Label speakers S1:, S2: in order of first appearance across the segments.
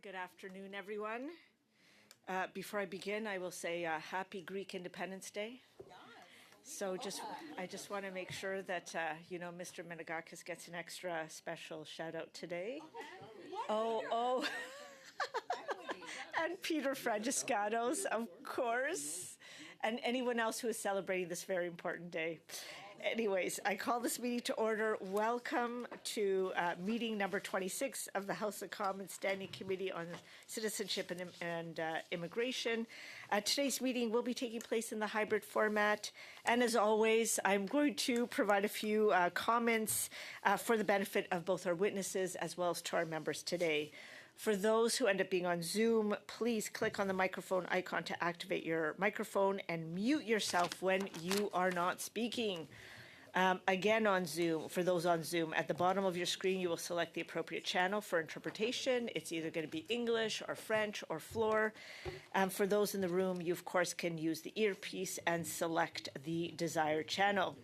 S1: Good afternoon, everyone. Before I begin, I will say Happy Greek Independence Day. So I just want to make sure that, Mr. Menegakis gets an extra special shout out today. Oh. And Peter Frangiscanos, of course, and anyone else who is celebrating this very important day. Anyways, I call this meeting to order. Welcome to meeting number 26 of the House of Commons Standing Committee on Citizenship and Immigration. Today's meeting will be taking place in the hybrid format. And as always, I'm going to provide a few comments for the benefit of both our witnesses as well as to our members today. For those who end up being on Zoom, please click on the microphone icon to activate your microphone and mute yourself when you are not speaking. Again, on Zoom, for those on Zoom, at the bottom of your screen, you will select the appropriate channel for interpretation. It's either going to be English or French or Floor. For those in the room, you, of course, can use the earpiece and select the desired channel.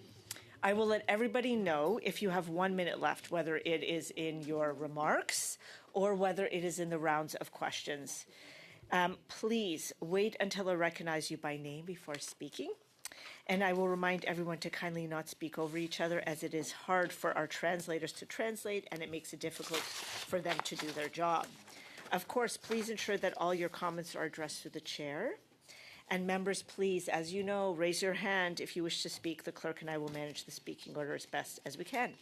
S1: I will let everybody know if you have 1 minute left, whether it is in your remarks or whether it is in the rounds of questions. Please wait until I recognize you by name before speaking. And I will remind everyone to kindly not speak over each other, as it is hard for our translators to translate and it makes it difficult for them to do their job. Of course, please ensure that all your comments are addressed to the chair. And members, please, as you know, raise your hand if you wish to speak. The clerk and I will manage the speaking order as best as we can.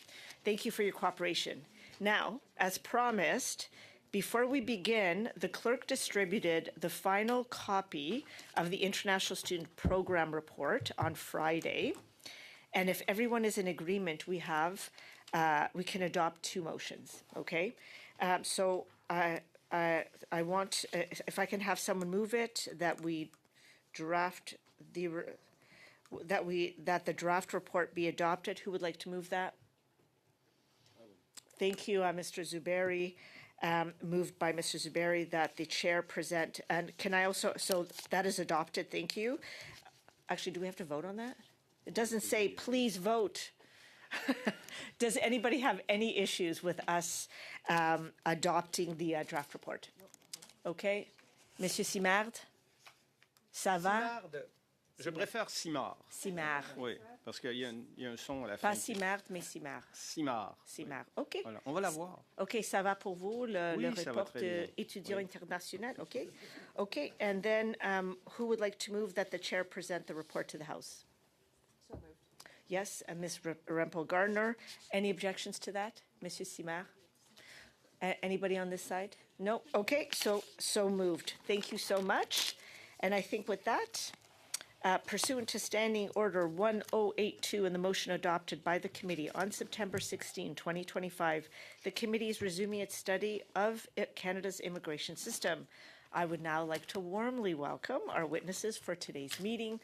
S1: Thank you for your cooperation. Now, as promised, before we begin, the clerk distributed the final copy of the International Student Program Report on Friday. And if everyone is in agreement, we can adopt two motions, okay? So I want, if I can have someone move it, that we draft that the draft report be adopted. Who would like to move that? Thank you, Mr. Zuberi. Moved by Mr. Zuberi, that the chair present, and can I also, so that is adopted, thank you. Actually, do we have to vote on that? It doesn't say please vote. Does anybody have any issues with us adopting the draft report? Okay. Monsieur Simard? Ça va?
S2: Je préfère Simard.
S1: Simard.
S2: Oui, parce qu'il y a un son à la fin.
S1: Pas Simard, mais Simard.
S2: Simard.
S1: Simard, OK.
S2: Voilà, on va la voir.
S1: OK, ça va pour vous, le report étudiant international? OK. OK, and then who would like to move that the chair present the report to the House?
S3: So moved.
S1: Yes, Ms. Rempel-Gardner. Any objections to that, Monsieur Simard? Anybody on this side? No? Okay, so moved. Thank you so much. And I think with that, pursuant to Standing Order 1082 and the motion adopted by the committee on September 16, 2025, the committee is resuming its study of Canada's immigration system. I would now like to warmly welcome our witnesses for today's meeting.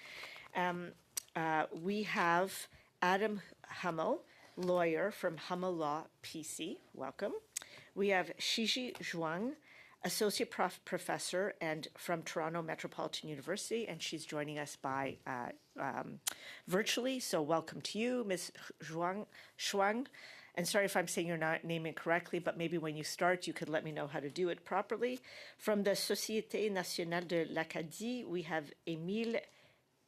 S1: We have Adam Hummel, lawyer from Hummel Law PC. Welcome. We have Shiji Zhuang, Associate Professor and from Toronto Metropolitan University, and she's joining us by virtually. So welcome to you, Ms. Zhuang. And sorry if I'm saying your name incorrectly, but maybe when you start, you could let me know how to do it properly. From the Société Nationale de l'Acadie, we have Émile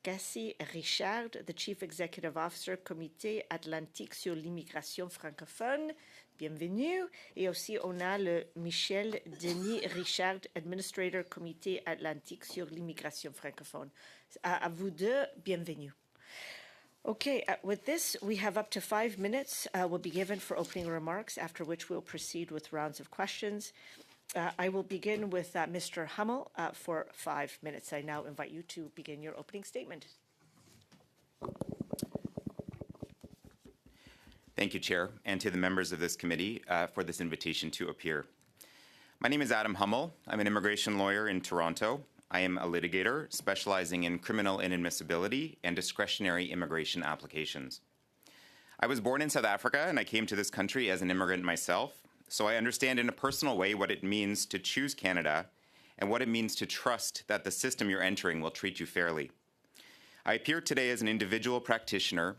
S1: Gassi-Richard, the Chief Executive Officer, Comité Atlantique sur l'immigration francophone. Bienvenue. Et aussi, on a le Michel Denis Richard, Administrator, Comité Atlantique sur l'immigration francophone. À vous deux, bienvenue. Okay, with this, we have up to 5 minutes will be given for opening remarks, after which we'll proceed with rounds of questions. I will begin with Mr. Hummel for 5 minutes. I now invite you to begin your opening statement.
S4: Thank you, Chair, and to the members of this committee for this invitation to appear. My name is Adam Hummel. I'm an immigration lawyer in Toronto. I am a litigator specializing in criminal inadmissibility and discretionary immigration applications. I was born in South Africa, and I came to this country as an immigrant myself, so I understand in a personal way what it means to choose Canada and what it means to trust that the system you're entering will treat you fairly. I appear today as an individual practitioner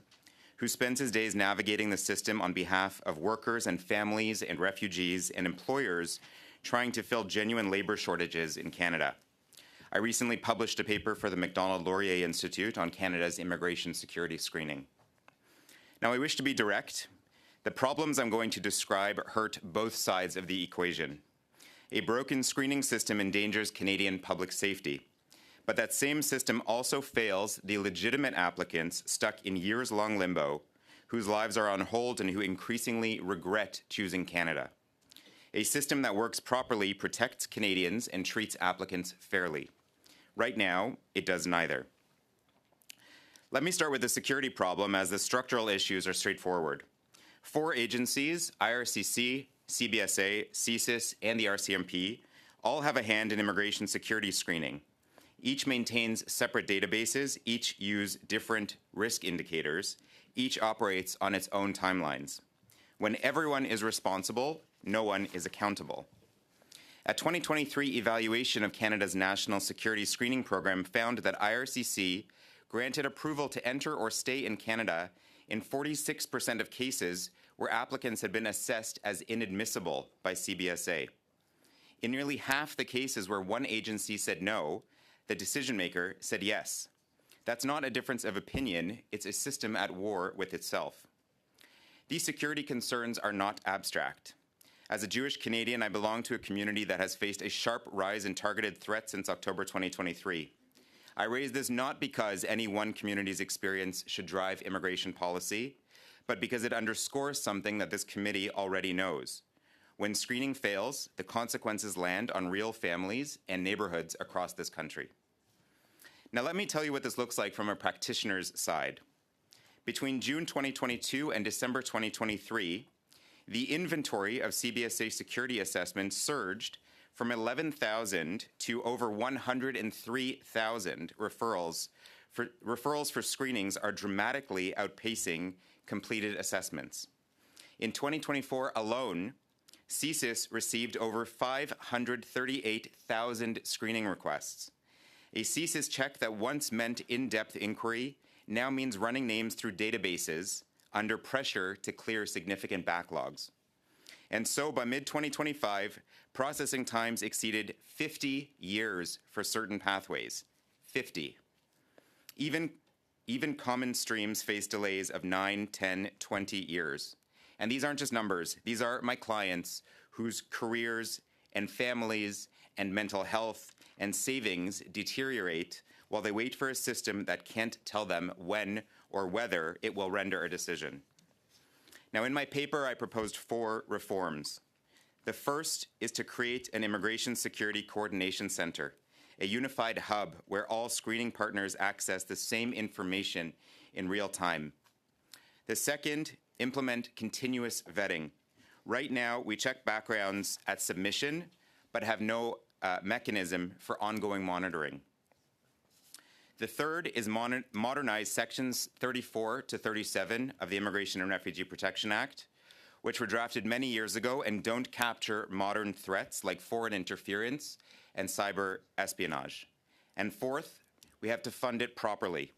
S4: who spends his days navigating the system on behalf of workers and families and refugees and employers trying to fill genuine labor shortages in Canada. I recently published a paper for the Macdonald-Laurier Institute on Canada's immigration security screening. Now, I wish to be direct. The problems I'm going to describe hurt both sides of the equation. A broken screening system endangers Canadian public safety, but that same system also fails the legitimate applicants stuck in years-long limbo, whose lives are on hold and who increasingly regret choosing Canada. A system that works properly protects Canadians and treats applicants fairly. Right now, it does neither. Let me start with the security problem, as the structural issues are straightforward. 4 agencies, IRCC, CBSA, CSIS, and the RCMP, all have a hand in immigration security screening. Each maintains separate databases, each use different risk indicators, each operates on its own timelines. When everyone is responsible, no one is accountable. A 2023 evaluation of Canada's National Security Screening Program found that IRCC granted approval to enter or stay in Canada in 46% of cases where applicants had been assessed as inadmissible by CBSA. In nearly half the cases where one agency said no, the decision maker said yes. That's not a difference of opinion, it's a system at war with itself. These security concerns are not abstract. As a Jewish Canadian, I belong to a community that has faced a sharp rise in targeted threats since October 2023. I raise this not because any one community's experience should drive immigration policy, but because it underscores something that this committee already knows. When screening fails, the consequences land on real families and neighborhoods across this country. Now, let me tell you what this looks like from a practitioner's side. Between June 2022 and December 2023, the inventory of CBSA security assessments surged from 11,000 to over 103,000 referrals. Referrals for screenings are dramatically outpacing completed assessments. In 2024 alone, CSIS received over 538,000 screening requests. A CSIS check that once meant in-depth inquiry now means running names through databases under pressure to clear significant backlogs. And so by mid-2025, processing times exceeded 50 years for certain pathways. 50. Even common streams face delays of 9, 10, 20 years. And these aren't just numbers. These are my clients whose careers and families and mental health and savings deteriorate while they wait for a system that can't tell them when or whether it will render a decision. Now, in my paper, I proposed 4 reforms. The first is to create an Immigration Security Coordination Center, a unified hub where all screening partners access the same information in real time. The second, implement continuous vetting. Right now, we check backgrounds at submission, but have no mechanism for ongoing monitoring. The third is modernize Sections 34 to 37 of the Immigration and Refugee Protection Act, which were drafted many years ago and don't capture modern threats like foreign interference and cyber espionage. And fourth, we have to fund it properly.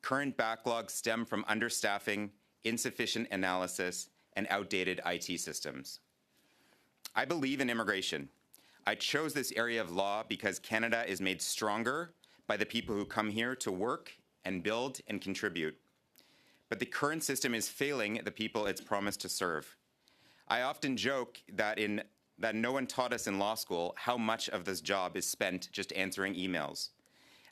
S4: Current backlogs stem from understaffing, insufficient analysis, and outdated IT systems. I believe in immigration. I chose this area of law because Canada is made stronger by the people who come here to work and build and contribute. But the current system is failing the people it's promised to serve. I often joke that no one taught us in law school how much of this job is spent just answering emails.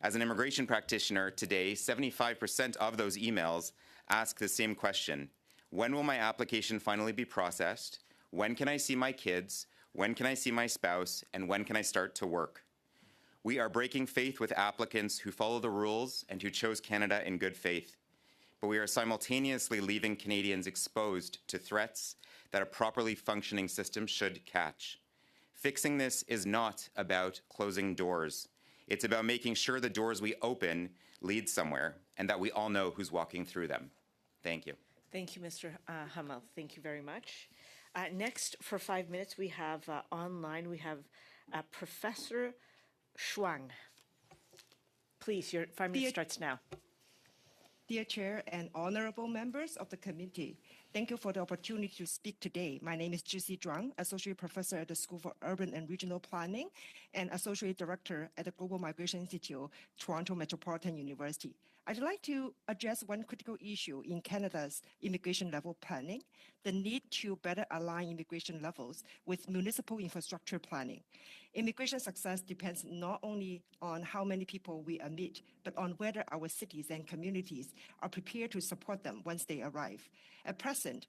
S4: As an immigration practitioner today, 75% of those emails ask the same question: when will my application finally be processed? When can I see my kids? When can I see my spouse? And when can I start to work? We are breaking faith with applicants who follow the rules and who chose Canada in good faith. But we are simultaneously leaving Canadians exposed to threats that a properly functioning system should catch. Fixing this is not about closing doors. It's about making sure the doors we open lead somewhere and that we all know who's walking through them. Thank you.
S1: Thank you, Mr. Hummel. Thank you very much. Next, for 5 minutes, we have online, we have Professor Shuang. Please, your 5 minutes starts now.
S5: Dear Chair and honorable members of the committee, Thank you for the opportunity to speak today. My name is Zhixi Zhuang, Associate Professor at the School for Urban and Regional Planning and Associate Director at the Global Migration Institute, Toronto Metropolitan University. I'd like to address one critical issue in Canada's immigration level planning, the need to better align immigration levels with municipal infrastructure planning. Immigration success depends not only on how many people we admit, but on whether our cities and communities are prepared to support them once they arrive. At present,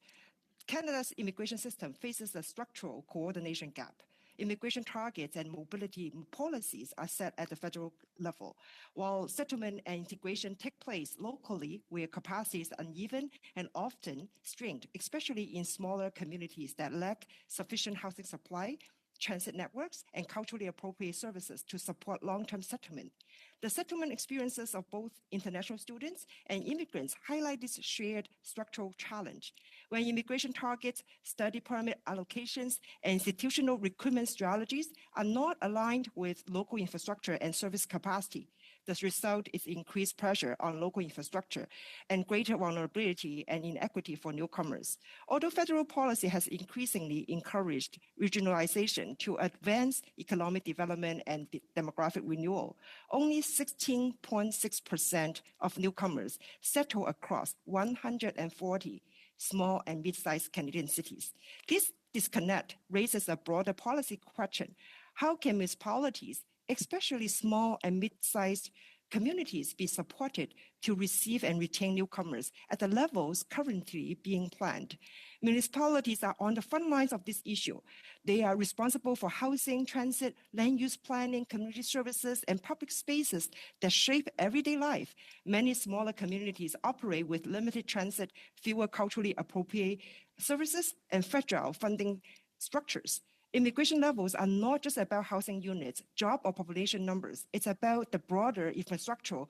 S5: Canada's immigration system faces a structural coordination gap. Immigration targets and mobility policies are set at the federal level, while settlement and integration take place locally where capacity is uneven and often strained, especially in smaller communities that lack sufficient housing supply, transit networks, and culturally appropriate services to support long-term settlement. The settlement experiences of both international students and immigrants highlight this shared structural challenge. When immigration targets, study permit allocations, and institutional recruitment strategies are not aligned with local infrastructure and service capacity, the result is increased pressure on local infrastructure and greater vulnerability and inequity for newcomers. Although federal policy has increasingly encouraged regionalization to advance economic development and demographic renewal, only 16.6% of newcomers settle across 140 small and mid-sized Canadian cities. This disconnect raises a broader policy question. How can municipalities, especially small and mid-sized communities, be supported to receive and retain newcomers at the levels currently being planned? Municipalities are on the front lines of this issue. They are responsible for housing, transit, land use planning, community services, and public spaces that shape everyday life. Many smaller communities operate with limited transit, fewer culturally appropriate services, and fragile funding structures. Immigration levels are not just about housing units, job or population numbers. It's about the broader infrastructural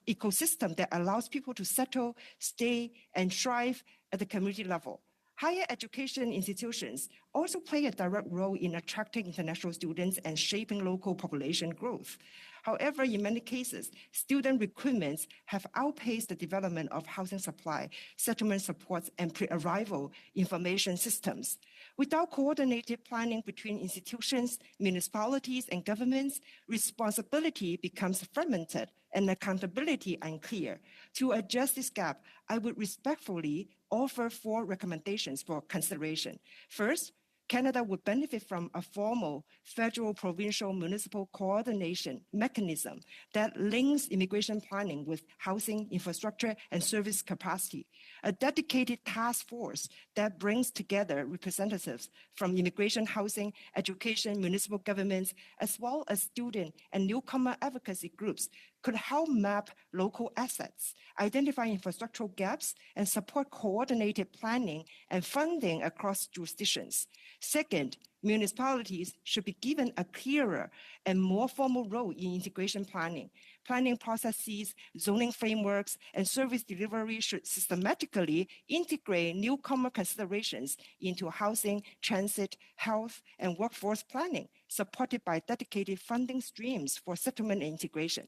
S5: ecosystem that allows people to settle, stay, and thrive at the community level. Higher education institutions also play a direct role in attracting international students and shaping local population growth. However, in many cases, student recruitments have outpaced the development of housing supply, settlement supports, and pre-arrival information systems. Without coordinated planning between institutions, municipalities, and governments, responsibility becomes fragmented and accountability unclear. To address this gap, I would respectfully offer 4 recommendations for consideration. First, Canada would benefit from a formal federal, provincial, municipal coordination mechanism that links immigration planning with housing, infrastructure, and service capacity. A dedicated task force that brings together representatives from immigration, housing, education, municipal governments, as well as student and newcomer advocacy groups could help map local assets, identify infrastructural gaps, and support coordinated planning and funding across jurisdictions. Second, municipalities should be given a clearer and more formal role in integration planning. Planning processes, zoning frameworks, and service delivery should systematically integrate newcomer considerations into housing, transit, health, and workforce planning, supported by dedicated funding streams for settlement and integration.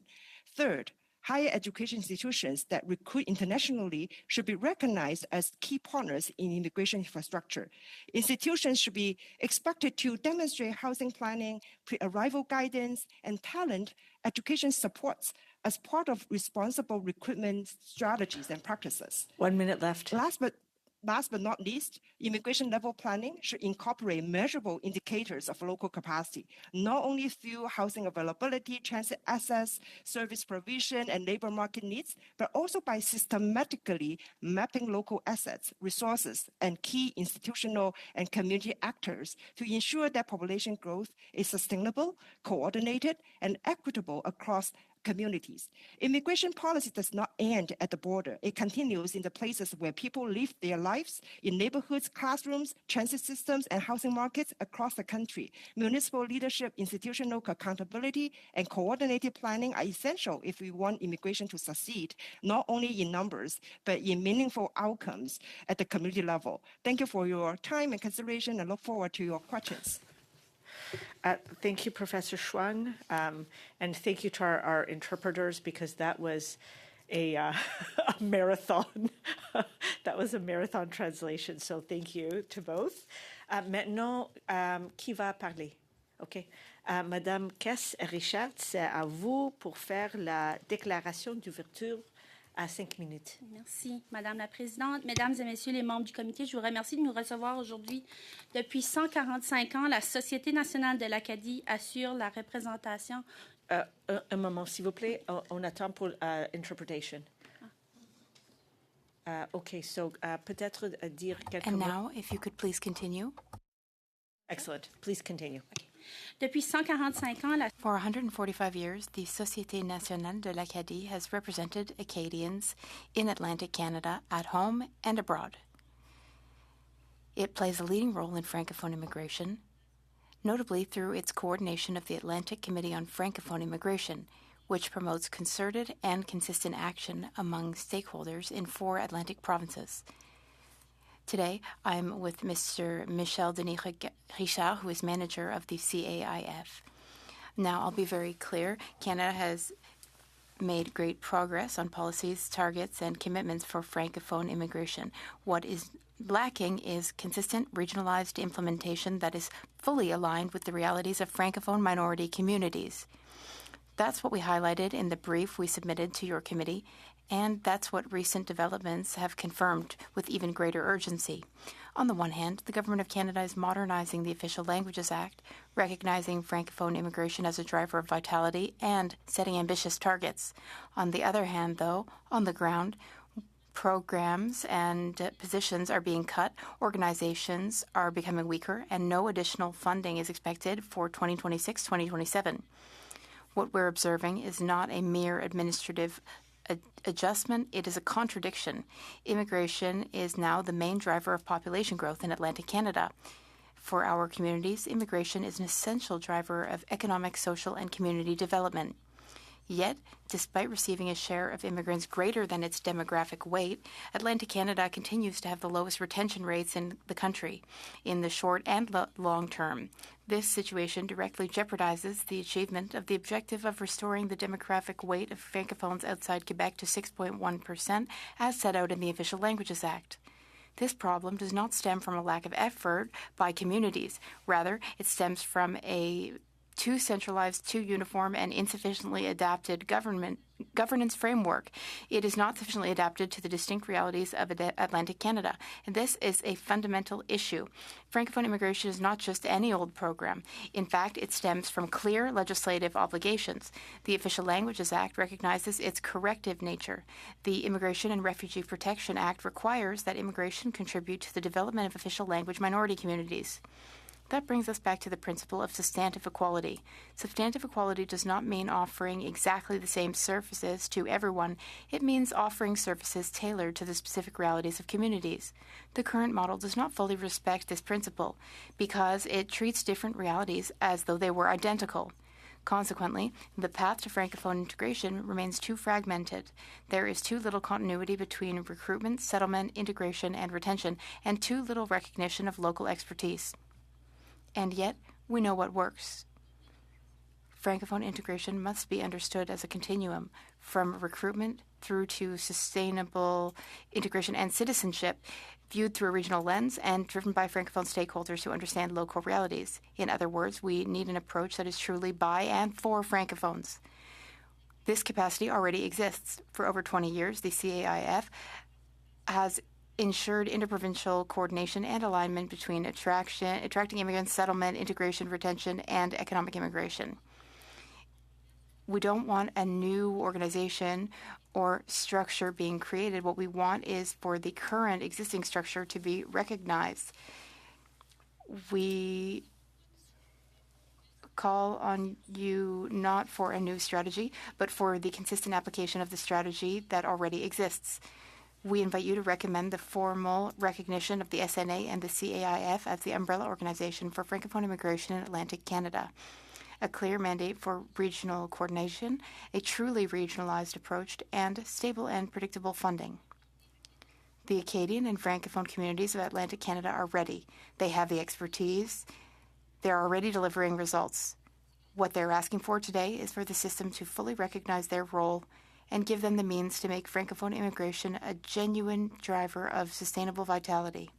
S5: Third, higher education institutions that recruit internationally should be recognized as key partners in immigration infrastructure. Institutions should be expected to demonstrate housing planning, pre-arrival guidance, and talent education supports as part of responsible recruitment strategies and practices.
S1: 1 minute left.
S5: Last but not least, immigration level planning should incorporate measurable indicators of local capacity, not only through housing availability, transit access, service provision, and labor market needs, but also by systematically mapping local assets, resources, and key institutional and community actors to ensure that population growth is sustainable, coordinated, and equitable across communities. Immigration policy does not end at the border. It continues in the places where people live their lives, in neighborhoods, classrooms, transit systems, and housing markets across the country. Municipal leadership, institutional accountability, and coordinated planning are essential if we want immigration to succeed, not only in numbers, but in meaningful outcomes at the community level. Thank you for your time and consideration, and look forward to your questions.
S1: Thank you, Professor Zhuang, and thank you to our interpreters, because that was a marathon. That was a marathon translation, so thank you to both. Maintenant, qui va parler? OK. Madame Kess-Richard, c'est à vous pour faire la déclaration d'ouverture à 5 minutes.
S6: Merci, Madame la Présidente. Mesdames et Messieurs les membres du comité, je vous remercie de nous recevoir aujourd'hui. Depuis 145 ans, la Société nationale de l'Acadie assure la représentation.
S1: Un moment, s'il vous plaît. On attend pour interpretation. OK, so peut-être dire quelques
S7: And
S1: mots.
S7: now, if you could please continue.
S1: Excellent. Please continue.
S6: Depuis 145 ans, la
S7: For 145 years, the Société nationale de l'Acadie has represented Acadians in Atlantic Canada at home and abroad. It plays a leading role in Francophone immigration, notably through its coordination of the Atlantic Committee on Francophone Immigration, which promotes concerted and consistent action among stakeholders in 4 Atlantic provinces. Today, I'm with Mr. Michel Denis Richard, who is manager of the CAIF. Now, I'll be very clear. Canada has made great progress on policies, targets, and commitments for Francophone immigration. What is lacking is consistent, regionalized implementation that is fully aligned with the realities of Francophone minority communities. That's what we highlighted in the brief we submitted to your committee, and that's what recent developments have confirmed with even greater urgency. On the one hand, the Government of Canada is modernizing the Official Languages Act, recognizing Francophone immigration as a driver of vitality and setting ambitious targets. On the other hand, though, on the ground, programs and positions are being cut, organizations are becoming weaker, and no additional funding is expected for 2026-2027. What we're observing is not a mere administrative adjustment, it is a contradiction. Immigration is now the main driver of population growth in Atlantic Canada. For our communities, immigration is an essential driver of economic, social, and community development. Yet, despite receiving a share of immigrants greater than its demographic weight, Atlantic Canada continues to have the lowest retention rates in the country in the short and long term. This situation directly jeopardizes the achievement of the objective of restoring the demographic weight of Francophones outside Quebec to 6.1%, as set out in the Official Languages Act. This problem does not stem from a lack of effort by communities. Rather, it stems from a too centralized, too uniform, and insufficiently adapted governance framework. It is not sufficiently adapted to the distinct realities of Atlantic Canada, and this is a fundamental issue. Francophone immigration is not just any old program. In fact, it stems from clear legislative obligations. The Official Languages Act recognizes its corrective nature. The Immigration and Refugee Protection Act requires that immigration contribute to the development of official language minority communities. That brings us back to the principle of substantive equality. Substantive equality does not mean offering exactly the same services to everyone. It means offering services tailored to the specific realities of communities. The current model does not fully respect this principle because it treats different realities as though they were identical. Consequently, the path to Francophone integration remains too fragmented. There is too little continuity between recruitment, settlement, integration, and retention, and too little recognition of local expertise. And yet, we know what works. Francophone integration must be understood as a continuum, from recruitment through to sustainable integration and citizenship, viewed through a regional lens and driven by Francophone stakeholders who understand local realities. In other words, we need an approach that is truly by and for Francophones. This capacity already exists. For over 20 years, the CAIF has ensured interprovincial coordination and alignment between attracting immigrants, settlement, integration, retention, and economic immigration. We don't want a new organization or structure being created. What we want is for the current existing structure to be recognized. We call on you not for a new strategy, but for the consistent application of the strategy that already exists. We invite you to recommend the formal recognition of the SNA and the CAIF as the umbrella organization for Francophone immigration in Atlantic Canada, a clear mandate for regional coordination, a truly regionalized approach, and stable and predictable funding. The Acadian and Francophone communities of Atlantic Canada are ready. They have the expertise. They are already delivering results. What they're asking for today is for the system to fully recognize their role and give them the means to make Francophone immigration a genuine driver of sustainable vitality.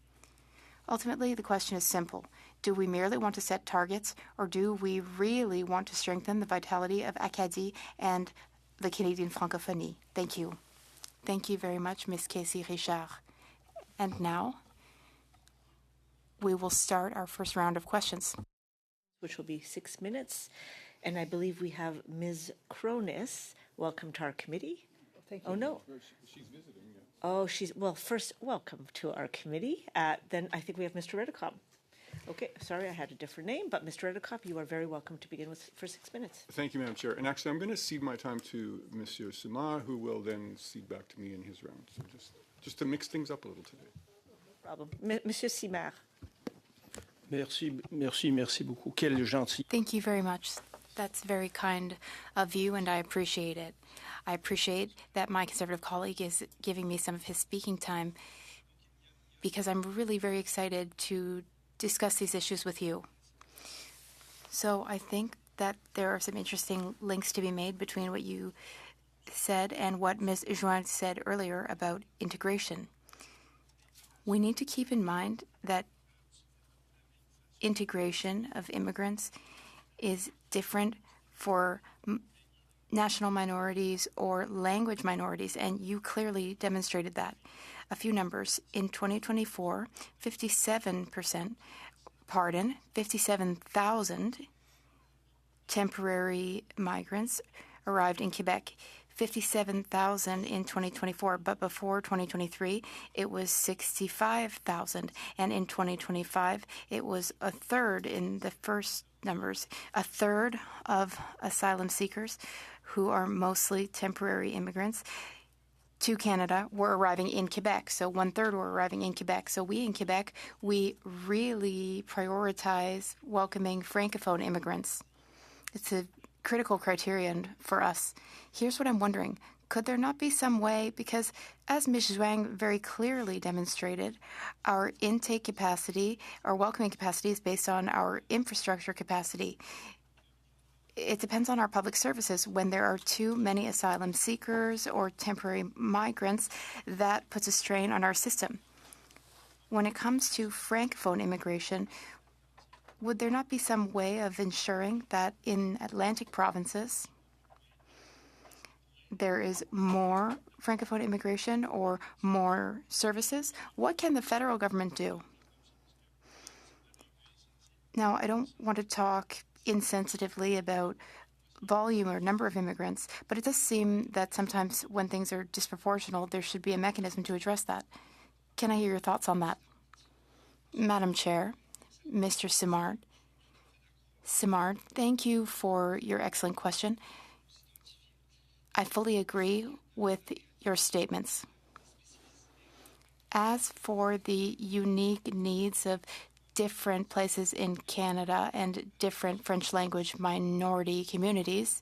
S7: Ultimately, the question is simple. Do we merely want to set targets, or do we really want to strengthen the vitality of Acadie and the Canadian francophonie? Thank you. Thank you very much, Ms. Casey Richard. And now, we will start our first round of questions.
S1: Which will be 6 minutes. And I believe we have Ms. Cronus. Welcome to our committee.
S8: Thank you.
S1: Oh, no.
S2: She's visiting, yeah.
S1: Oh, well, first, welcome to our committee. Then I think we have Mr. Redekop. Okay, sorry, I had a different name, but Mr. Redekop, you are very welcome to begin with for 6 minutes.
S8: Thank you, Madam Chair. And actually, I'm going to cede my time to Monsieur Simard, who will then cede back to me in his round. So just to mix things up a little today.
S1: No problem. Monsieur Simard.
S9: Merci beaucoup. Quel gentil.
S7: Thank you very much. That's very kind of you, and I appreciate it. I appreciate that my Conservative colleague is giving me some of his speaking time because I'm really very excited to discuss these issues with you. So I think that there are some interesting links to be made between what you said and what Ms. Join said earlier about integration. We need to keep in mind that integration of immigrants is different for national minorities or language minorities, and you clearly demonstrated that. A few numbers. In 2024, 57,000 temporary migrants arrived in Quebec. 57,000 in 2024, but before 2023, it was 65,000. And in 2025, it was a third in the first numbers, a third of asylum seekers who are mostly temporary immigrants to Canada were arriving in Quebec. So 1/3 were arriving in Quebec. So we in Quebec, we really prioritize welcoming Francophone immigrants. It's a critical criterion for us. Here's what I'm wondering. Could there not be some way, because as Ms. Zhuang very clearly demonstrated, our intake capacity, our welcoming capacity is based on our infrastructure capacity. It depends on our public services. When there are too many asylum seekers or temporary migrants, that puts a strain on our system. When it comes to Francophone immigration, would there not be some way of ensuring that in Atlantic provinces there is more Francophone immigration or more services? What can the federal government do? Now, I don't want to talk insensitively about volume or number of immigrants, but it does seem that sometimes when things are disproportional, there should be a mechanism to address that. Can I hear your thoughts on that? Madam Chair, Mr. Simard. Simard, thank you for your excellent question. I fully agree with your statements. As for the unique needs of different places in Canada and different French language minority communities,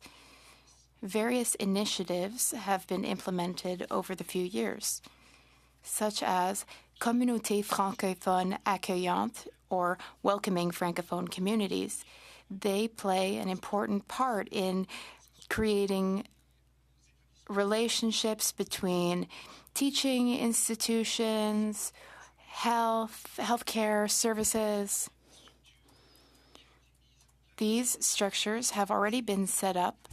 S7: various initiatives have been implemented over the few years, such as Communauté francophone accueillante, or welcoming Francophone communities. They play an important part in creating relationships between teaching institutions, healthcare services. These structures have already been set up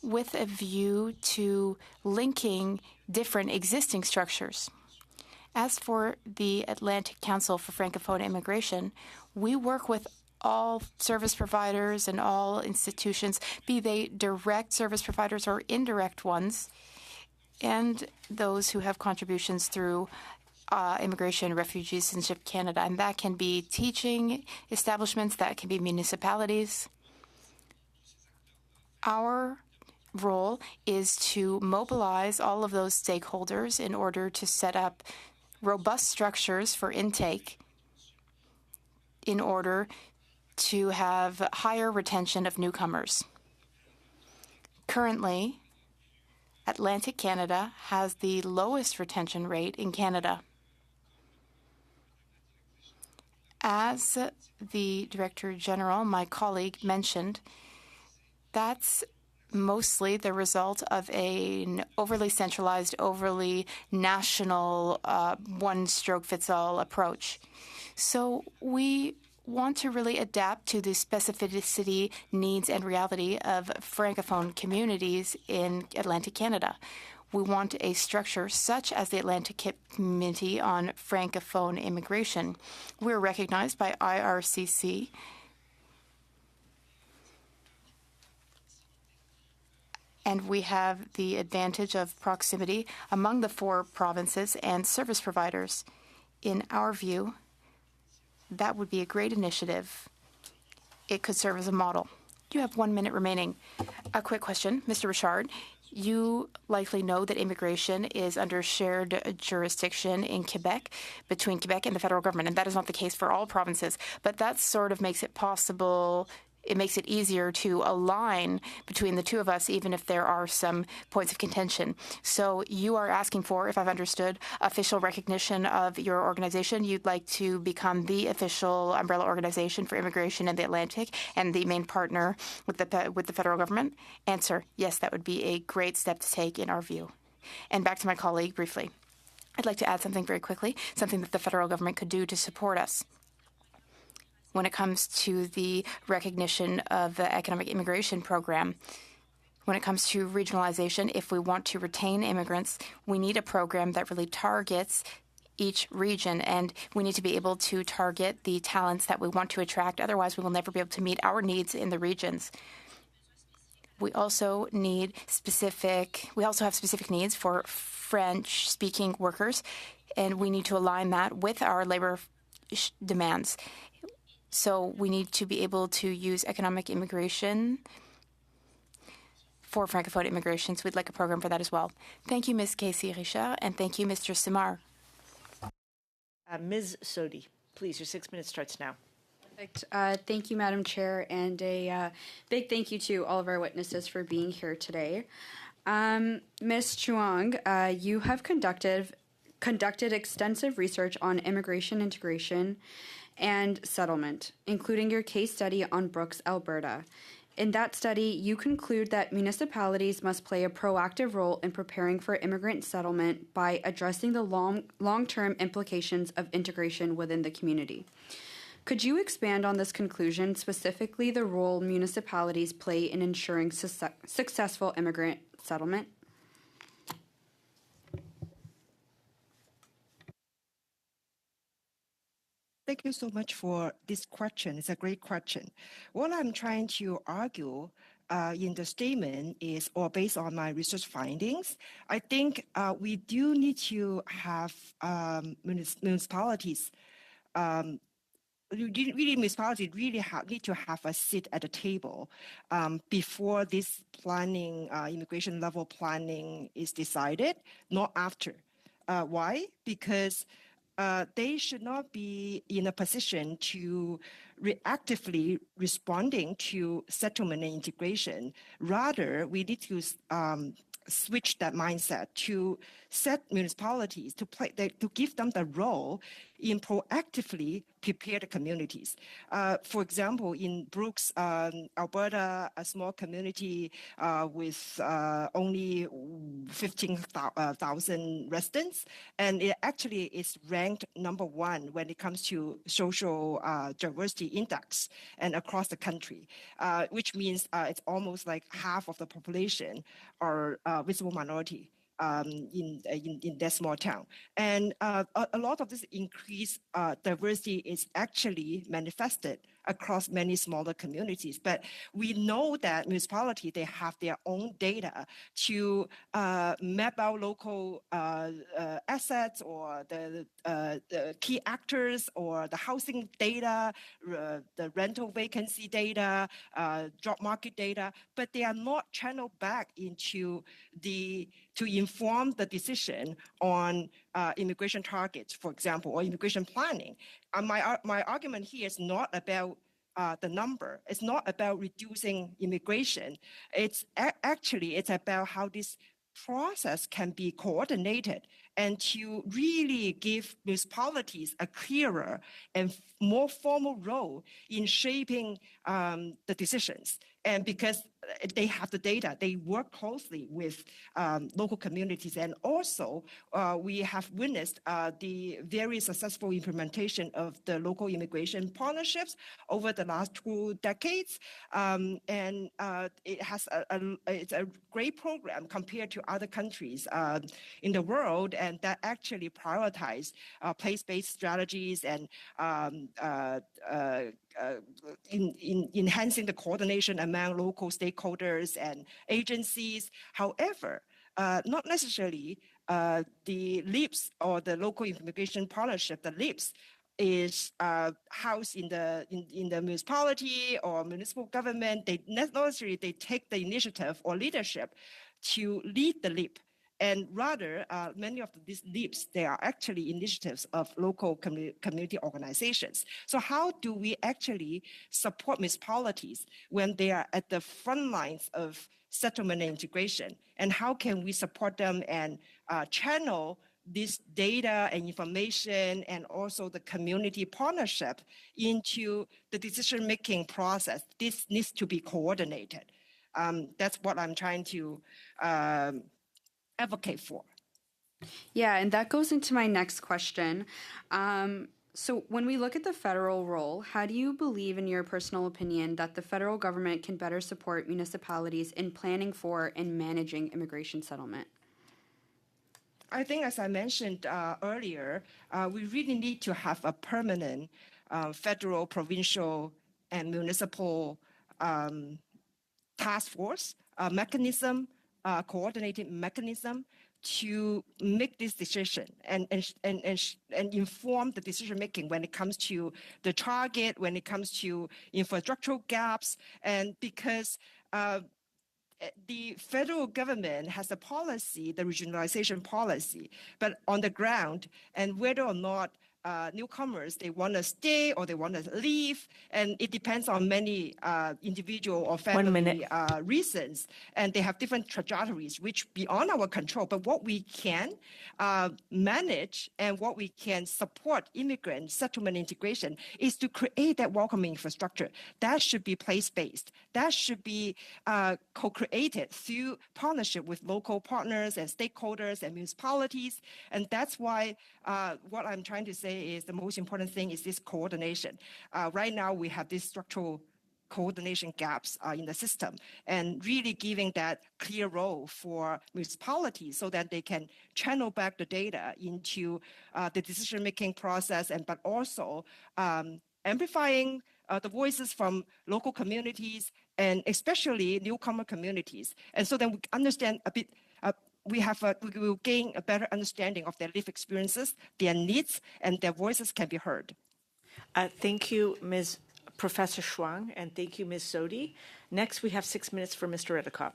S7: with a view to linking different existing structures. As for the Atlantic Council for Francophone Immigration, we work with all service providers and all institutions, be they direct service providers or indirect ones, and those who have contributions through Immigration, Refugee Citizenship Canada. And that can be teaching establishments, that can be municipalities. Our role is to mobilize all of those stakeholders in order to set up robust structures for intake in order to have higher retention of newcomers. Currently, Atlantic Canada has the lowest retention rate in Canada. As the Director General, my colleague, mentioned, that's mostly the result of an overly centralized, overly national, one-stroke-fits-all approach. So we want to really adapt to the specificity, needs, and reality of Francophone communities in Atlantic Canada. We want a structure such as the Atlantic Committee on Francophone Immigration. We're recognized by IRCC and we have the advantage of proximity among the 4 provinces and service providers. In our view, that would be a great initiative. It could serve as a model. You have 1 minute remaining. A quick question, Mr. Richard. You likely know that immigration is under shared jurisdiction in Quebec, between Quebec and the federal government, and that is not the case for all provinces. But that sort of makes it possible. It makes it easier to align between the two of us, even if there are some points of contention. So you are asking for, if I've understood, official recognition of your organization. You'd like to become the official umbrella organization for immigration in the Atlantic and the main partner with the federal government? Answer, yes, that would be a great step to take in our view. And back to my colleague briefly. I'd like to add something very quickly, something that the federal government could do to support us. When it comes to the recognition of the economic immigration program, when it comes to regionalization, if we want to retain immigrants, we need a program that really targets each region, and we need to be able to target the talents that we want to attract. Otherwise, we will never be able to meet our needs in the regions. We also have specific needs for French-speaking workers, and we need to align that with our labor demands. So we need to be able to use economic immigration for Francophone immigration. So we'd like a program for that as well. Thank you, Ms. Casey Richard, and thank you, Mr. Simard.
S1: Ms. Sodi, please, your 6 minutes starts now.
S3: Perfect. Thank you, Madam Chair, and a big thank you to all of our witnesses for being here today. Ms. Chuang, you have conducted extensive research on immigration integration and settlement, including your case study on Brooks, Alberta. In that study, you conclude that municipalities must play a proactive role in preparing for immigrant settlement by addressing the long-term implications of integration within the community. Could you expand on this conclusion, specifically the role municipalities play in ensuring successful immigrant settlement?
S5: Thank you so much for this question. It's a great question. What I'm trying to argue in the statement is, or based on my research findings, I think we do need to have municipalities municipalities really need to have a seat at the table before this planning, immigration level planning is decided, not after. Why? Because they should not be in a position to reactively responding to settlement and integration. Rather, we need to switch that mindset to set municipalities to give them the role in proactively prepare the communities. For example, in Brooks, Alberta, a small community with only 15,000 residents, and it actually is ranked #1 when it comes to social diversity index and across the country, which means it's almost like half of the population are visible minority. In that small town. And a lot of this increased diversity is actually manifested across many smaller communities. But we know that municipalities, they have their own data to map out local assets or the key actors or the housing data, the rental vacancy data, job market data, but they are not channeled back into to inform the decision on immigration targets, for example, or immigration planning. My argument here is not about the number. It's not about reducing immigration. It's about how this process can be coordinated and to really give municipalities a clearer and more formal role in shaping the decisions. And because they have the data. They work closely with local communities. And also, we have witnessed the very successful implementation of the local immigration partnerships over the last 2 decades. And it has it's a great program compared to other countries in the world, and that actually prioritize place-based strategies and in enhancing the coordination among local stakeholders and agencies. However, not necessarily the LIPS or the local immigration partnership, the LIPS is housed in the municipality or municipal government. They not necessarily they take the initiative or leadership to lead the LIP. And rather, many of these LIPs, they are actually initiatives of local community organizations. So how do we actually support municipalities when they are at the front lines of settlement and integration? And how can we support them and channel this data and information and also the community partnership into the decision-making process? This needs to be coordinated. That's what I'm trying to advocate for.
S3: Yeah, and that goes into my next question. So when we look at the federal role, how do you believe, in your personal opinion, that the federal government can better support municipalities in planning for and managing immigration settlement?
S5: I think, as I mentioned earlier, we really need to have a permanent federal, provincial, and municipal task force mechanism, coordinated mechanism to make this decision and inform the decision making when it comes to the target, when it comes to infrastructural gaps, and because the federal government has a policy, the regionalization policy, but on the ground, and whether or not newcomers, they want to stay or they want to leave, and it depends on many individual or family reasons, and they have different trajectories, which beyond our control. But what we can manage and what we can support immigrant settlement integration is to create that welcoming infrastructure. That should be place-based. That should be co-created through partnership with local partners and stakeholders and municipalities. And that's why what I'm trying to say is the most important thing is this coordination. Right now, we have these structural coordination gaps in the system, and really giving that clear role for municipalities so that they can channel back the data into the decision-making process, and but also amplifying the voices from local communities and especially newcomer communities. And so then we understand a bit, we will gain a better understanding of their lived experiences, their needs, and their voices can be heard.
S1: Thank you, Ms. Professor Chuang, and thank you, Ms. Sodi. Next, we have 6 minutes for Mr. Redekop.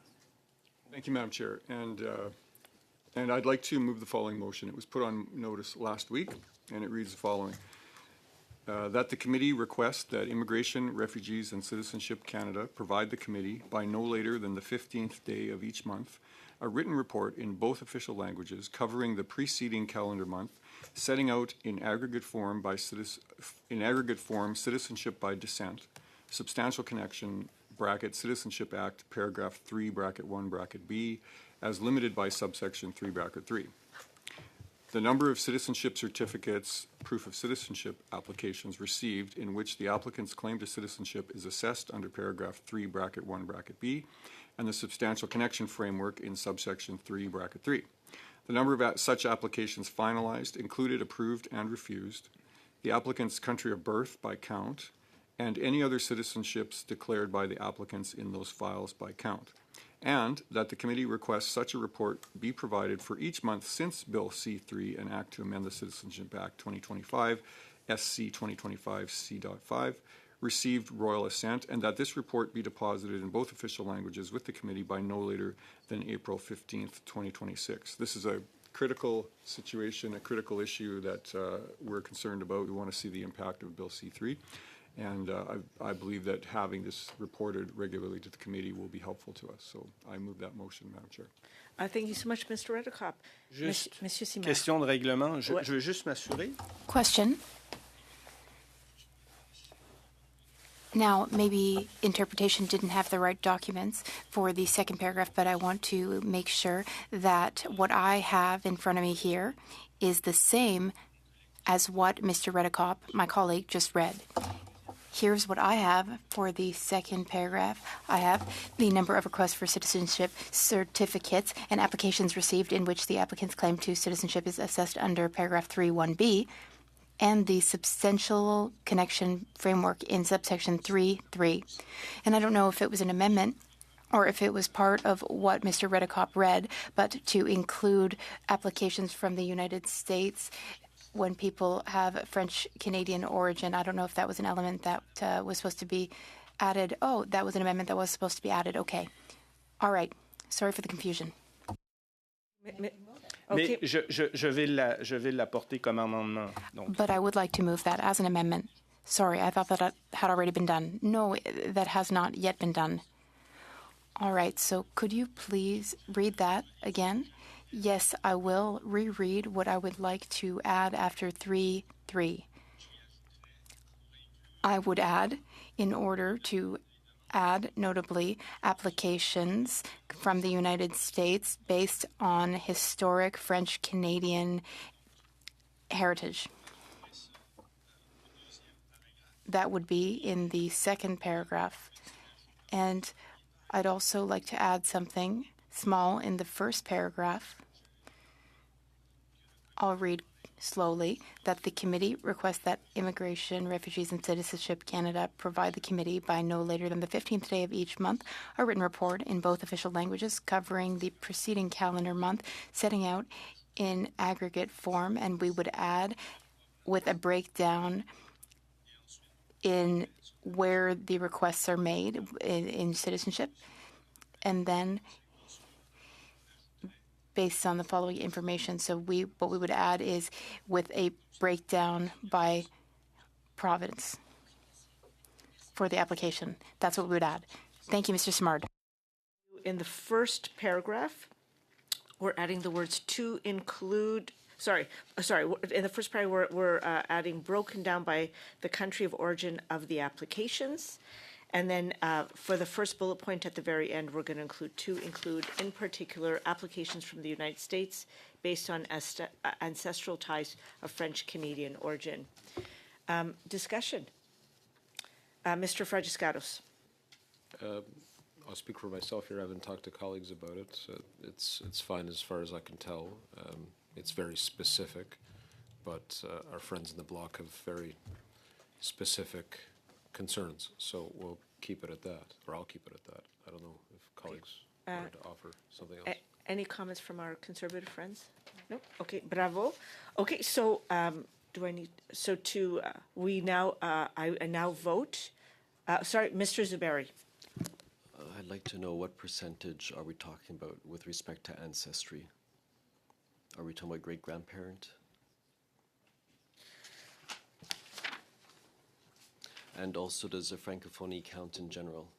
S8: Thank you, Madam Chair. And I'd like to move the following motion. It was put on notice last week, and it reads the following. That the committee requests that Immigration, Refugees, and Citizenship Canada provide the committee, by no later than the 15th day of each month, a written report in both official languages covering the preceding calendar month, setting out in aggregate form citizenship by descent, substantial connection, bracket Citizenship Act, paragraph 3, bracket 1, bracket B, as limited by subsection 3, bracket 3. The number of citizenship certificates, proof of citizenship applications received in which the applicant's claim to citizenship is assessed under paragraph 3, bracket 1, bracket B, and the substantial connection framework in subsection 3, bracket 3. The number of such applications finalized, included, approved, and refused, the applicant's country of birth by count, and any other citizenships declared by the applicants in those files by count. And that the committee requests such a report be provided for each month since Bill C-3, an Act to amend the Citizenship Act 2025, SC 2025 C.5, received royal assent, and that this report be deposited in both official languages with the committee by no later than April 15th, 2026. This is a critical situation, a critical issue that we're concerned about. We want to see the impact of Bill C-3. And I believe that having this reported regularly to the committee will be helpful to us. So I move that motion, Madam Chair.
S1: Thank you so much, Mr. Redekop. Monsieur Simard.
S2: Question de règlement. Je veux juste m'assurer.
S7: Question. Now, maybe interpretation didn't have the right documents for the second paragraph, but I want to make sure that what I have in front of me here is the same as what Mr. Redekop, my colleague, just read. Here's what I have for the second paragraph. I have the number of requests for citizenship certificates and applications received in which the applicant's claim to citizenship is assessed under paragraph 3.1b, and the substantial connection framework in subsection 3.3. And I don't know if it was an amendment or if it was part of what Mr. Redekop read, but to include applications from the United States when people have French-Canadian origin. I don't know if that was an element that was supposed to be added. Oh, that was an amendment that was supposed to be added. Okay. All right. Sorry for the confusion.
S2: Mais je vais l'apporter comme amendement. Donc.
S7: But I would like to move that as an amendment. Sorry, I thought that had already been done. No, that has not yet been done. All right, so could you please read that again? Yes, I will reread what I would like to add after 3.3. I would add, in order to add, notably, applications from the United States based on historic French-Canadian heritage. That would be in the second paragraph. And I'd also like to add something small in the first paragraph. I'll read slowly, that the committee requests that Immigration, Refugees and Citizenship Canada provide the committee by no later than the 15th day of each month a written report in both official languages covering the preceding calendar month, setting out in aggregate form, and we would add with a breakdown in where the requests are made in citizenship, and then based on the following information. So what we would add is with a breakdown by province for the application. That's what we would add. Thank you, Mr. Simard.
S1: In the first paragraph, we're adding the words to include. Sorry. In the first paragraph, we're adding broken down by the country of origin of the applications. And then for the first bullet point at the very end, we're going to include, in particular, applications from the United States based on ancestral ties of French-Canadian origin. Discussion. Mr. Fragis-Gatos.
S10: I'll speak for myself here. I haven't talked to colleagues about it. So it's fine as far as I can tell. It's very specific, but our friends in the bloc have very specific concerns, so we'll keep it at that, or I'll keep it at that. I don't know if colleagues wanted to offer something else.
S1: Any comments from our conservative friends? No? Okay, bravo. Okay, so we now, I now vote. Sorry, Mr. Zuberi.
S11: I'd like to know what percentage are we talking about with respect to ancestry? Are we talking about great-grandparent? And also, does the Francophonie count in general?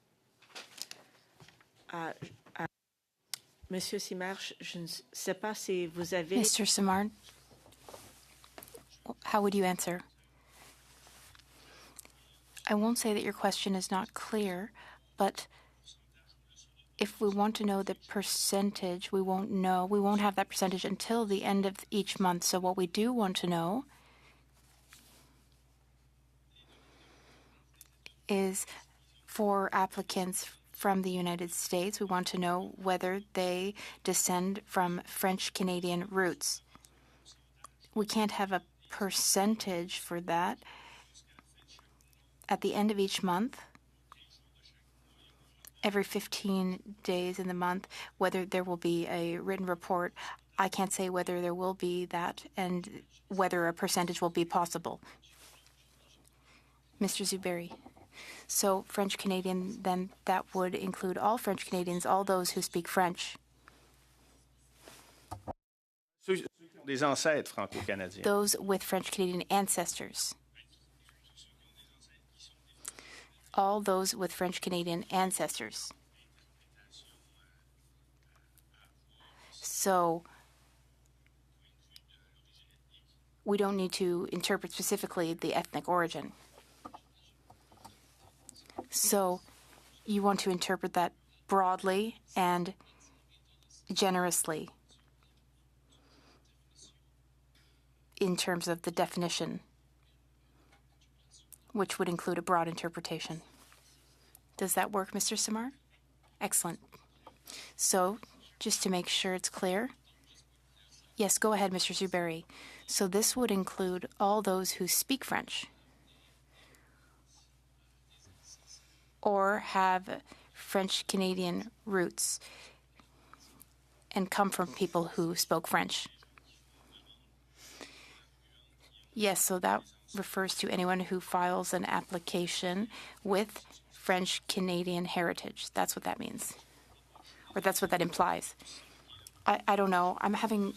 S1: Monsieur Simard, je ne sais pas si vous avez...
S7: Mr. Simard, how would you answer? I won't say that your question is not clear, but if we want to know the percentage, we won't know. We won't have that percentage until the end of each month. So what we do want to know is for applicants from the United States, we want to know whether they descend from French-Canadian roots. We can't have a percentage for that. At the end of each month, every 15 days in the month, whether there will be a written report, I can't say whether there will be that and whether a percentage will be possible. Mr. Zuberi. So French-Canadian, then that would include all French Canadians, all those who speak French.
S2: Des ancêtres franco-canadiens.
S7: Those with French-Canadian ancestors. All those with French-Canadian ancestors. So we don't need to interpret specifically the ethnic origin. So you want to interpret that broadly and generously in terms of the definition, which would include a broad interpretation. Does that work, Mr. Simard? Excellent. So, just to make sure it's clear, yes, go ahead, Mr. Zuberi. So this would include all those who speak French or have French-Canadian roots and come from people who spoke French. Yes, so that refers to anyone who files an application with French-Canadian heritage. That's what that means. Or that's what that implies. I don't know. I'm having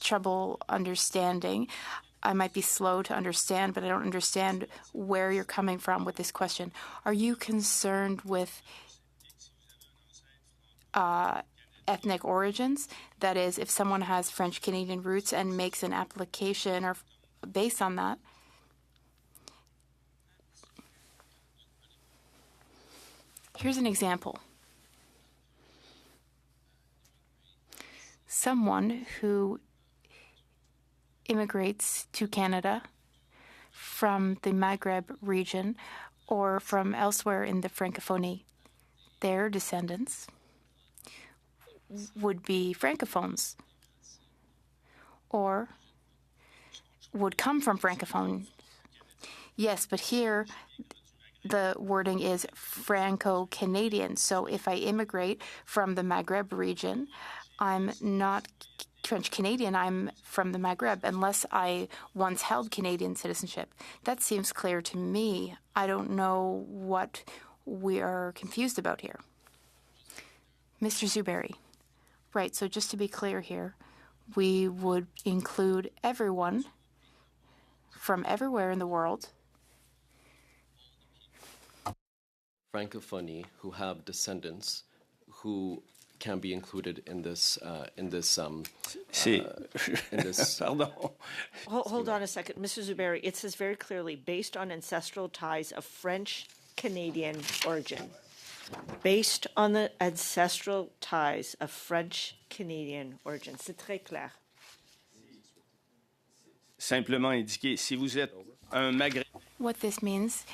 S7: trouble understanding. I might be slow to understand, but I don't understand where you're coming from with this question. Are you concerned with ethnic origins? That is, if someone has French-Canadian roots and makes an application or based on that, here's an example. Someone who immigrates to Canada from the Maghreb region or from elsewhere in the Francophonie, their descendants would be Francophones or would come from Francophone. Yes, but here the wording is Franco-Canadian. So if I immigrate from the Maghreb region, I'm not French-Canadian, I'm from the Maghreb, unless I once held Canadian citizenship. That seems clear to me. I don't know what we are confused about here. Mr. Zuberi. Right, so just to be clear here, we would include everyone from everywhere in the world.
S11: Francophonie who have descendants who can be included in this
S2: Pardon.
S1: Hold on a second. Mr. Zuberi, it says very clearly, based on ancestral ties of French-Canadian origin. Based on the ancestral ties of French-Canadian origin. C'est très clair.
S2: Simplement indiquer, si vous êtes un Maghrébin.
S7: What this means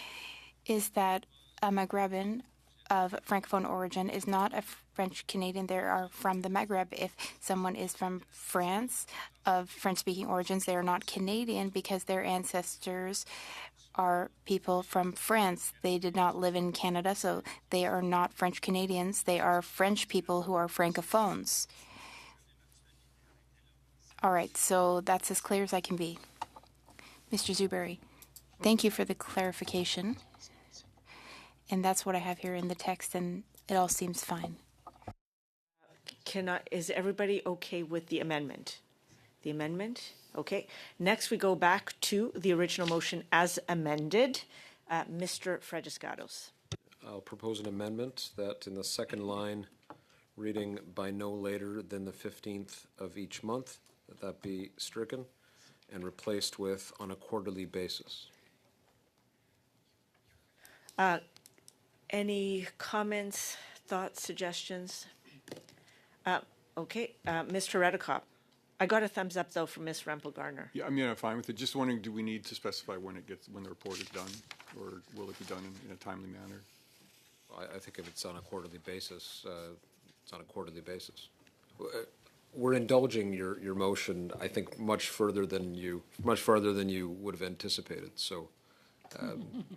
S7: is that a Maghreban of Francophone origin is not a French-Canadian. They are from the Maghreb. If someone is from France of French-speaking origins, they are not Canadian because their ancestors are people from France. They did not live in Canada, so they are not French-Canadians. They are French people who are Francophones. All right, so that's as clear as I can be. Mr. Zuberi, thank you for the clarification. And that's what I have here in the text, and it all seems fine.
S1: Is everybody okay with the amendment? The amendment? Okay. Next, we go back to the original motion as amended. Mr. Fredescados.
S10: I'll propose an amendment that in the second line, reading by no later than the 15th of each month, that be stricken and replaced with on a quarterly basis.
S1: Any comments, thoughts, suggestions? Okay, Mr. Redekop. I got a thumbs up though from Ms. Rempel-Garner.
S8: Yeah, I mean, I'm fine with it. Just wondering, do we need to specify when the report is done, or will it be done in a timely manner?
S10: I think if it's on a quarterly basis, it's on a quarterly basis. We're indulging your motion, I think, much further than you would have anticipated. So,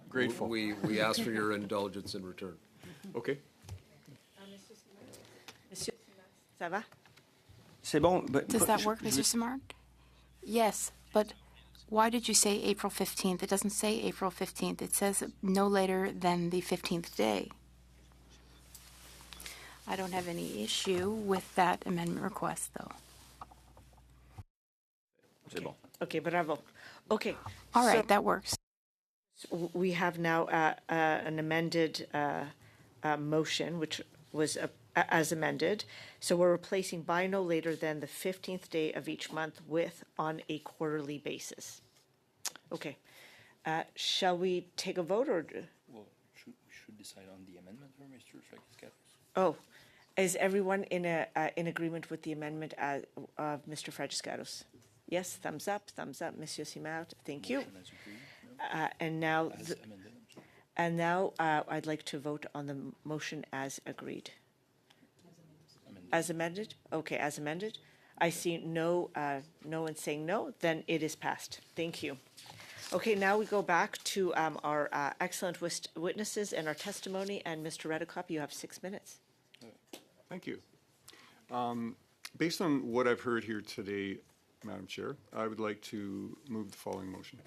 S8: Grateful.
S10: We ask for your indulgence in return.
S8: Okay.
S1: Monsieur, ça va?
S2: C'est bon.
S7: Does that work, Mr. Simard? Yes, but why did you say April 15th? It doesn't say April 15th. It says no later than the 15th day. I don't have any issue with that amendment request, though.
S2: C'est bon.
S1: Okay, bravo. Okay.
S7: All right,
S1: so
S7: that works.
S1: we have now an amended motion, which was as amended. So we're replacing by no later than the 15th day of each month with on a quarterly basis. Okay. Shall we take a vote or?
S9: Well, should decide on the amendment for Mr. Fracascaros?
S1: Oh, is everyone in agreement with the amendment of Mr. Fracascaros? Yes, thumbs up, Monsieur Simard. Thank you.
S9: Motion as agreed, no?
S1: And now,
S9: As
S1: the-
S9: amended, I'm sorry.
S1: and now I'd like to vote on the motion as agreed.
S9: Amended.
S1: As amended? Okay, as amended. I see no one saying no, then it is passed. Thank you. Okay, now we go back to our excellent witnesses and our testimony, and Mr. Redekop, you have 6 minutes.
S8: Thank you. Based on what I've heard here today, Madam Chair, I would like to move the following motion.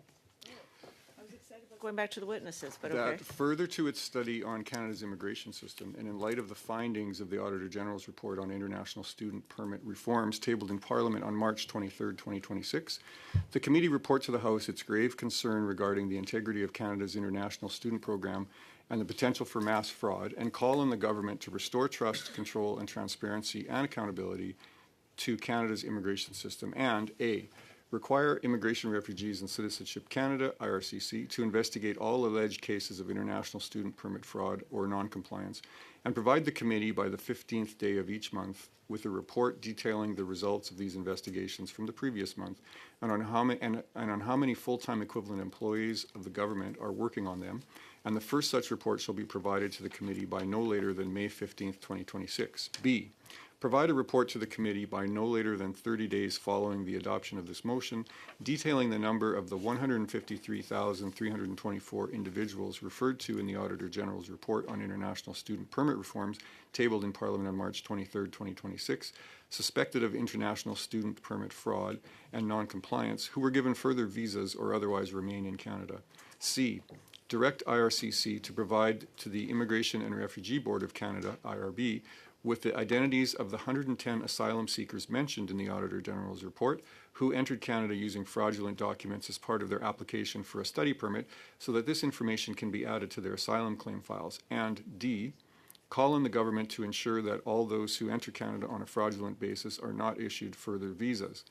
S1: I was excited about going back to the witnesses, but okay.
S8: That further to its study on Canada's immigration system, and in light of the findings of the Auditor General's report on international student permit reforms tabled in Parliament on March 23rd, 2026, the committee report to the House its grave concern regarding the integrity of Canada's international student program and the potential for mass fraud, and call on the government to restore trust, control, and transparency and accountability to Canada's immigration system, and A, require Immigration, Refugees and Citizenship Canada, IRCC, to investigate all alleged cases of international student permit fraud or noncompliance, and provide the committee by the 15th day of each month with a report detailing the results of these investigations from the previous month, and on how many full-time equivalent employees of the government are working on them, and the first such report shall be provided to the committee by no later than May 15th, 2026. B, provide a report to the committee by no later than 30 days following the adoption of this motion, detailing the number of the 153,324 individuals referred to in the Auditor General's report on international student permit reforms tabled in Parliament on March 23rd, 2026, suspected of international student permit fraud and non-compliance, who were given further visas or otherwise remain in Canada. C, direct IRCC to provide to the Immigration and Refugee Board of Canada, IRB, with the identities of the 110 asylum seekers mentioned in the Auditor General's report who entered Canada using fraudulent documents as part of their application for a study permit, so that this information can be added to their asylum claim files. And D, call on the government to ensure that all those who enter Canada on a fraudulent basis are not issued further visas.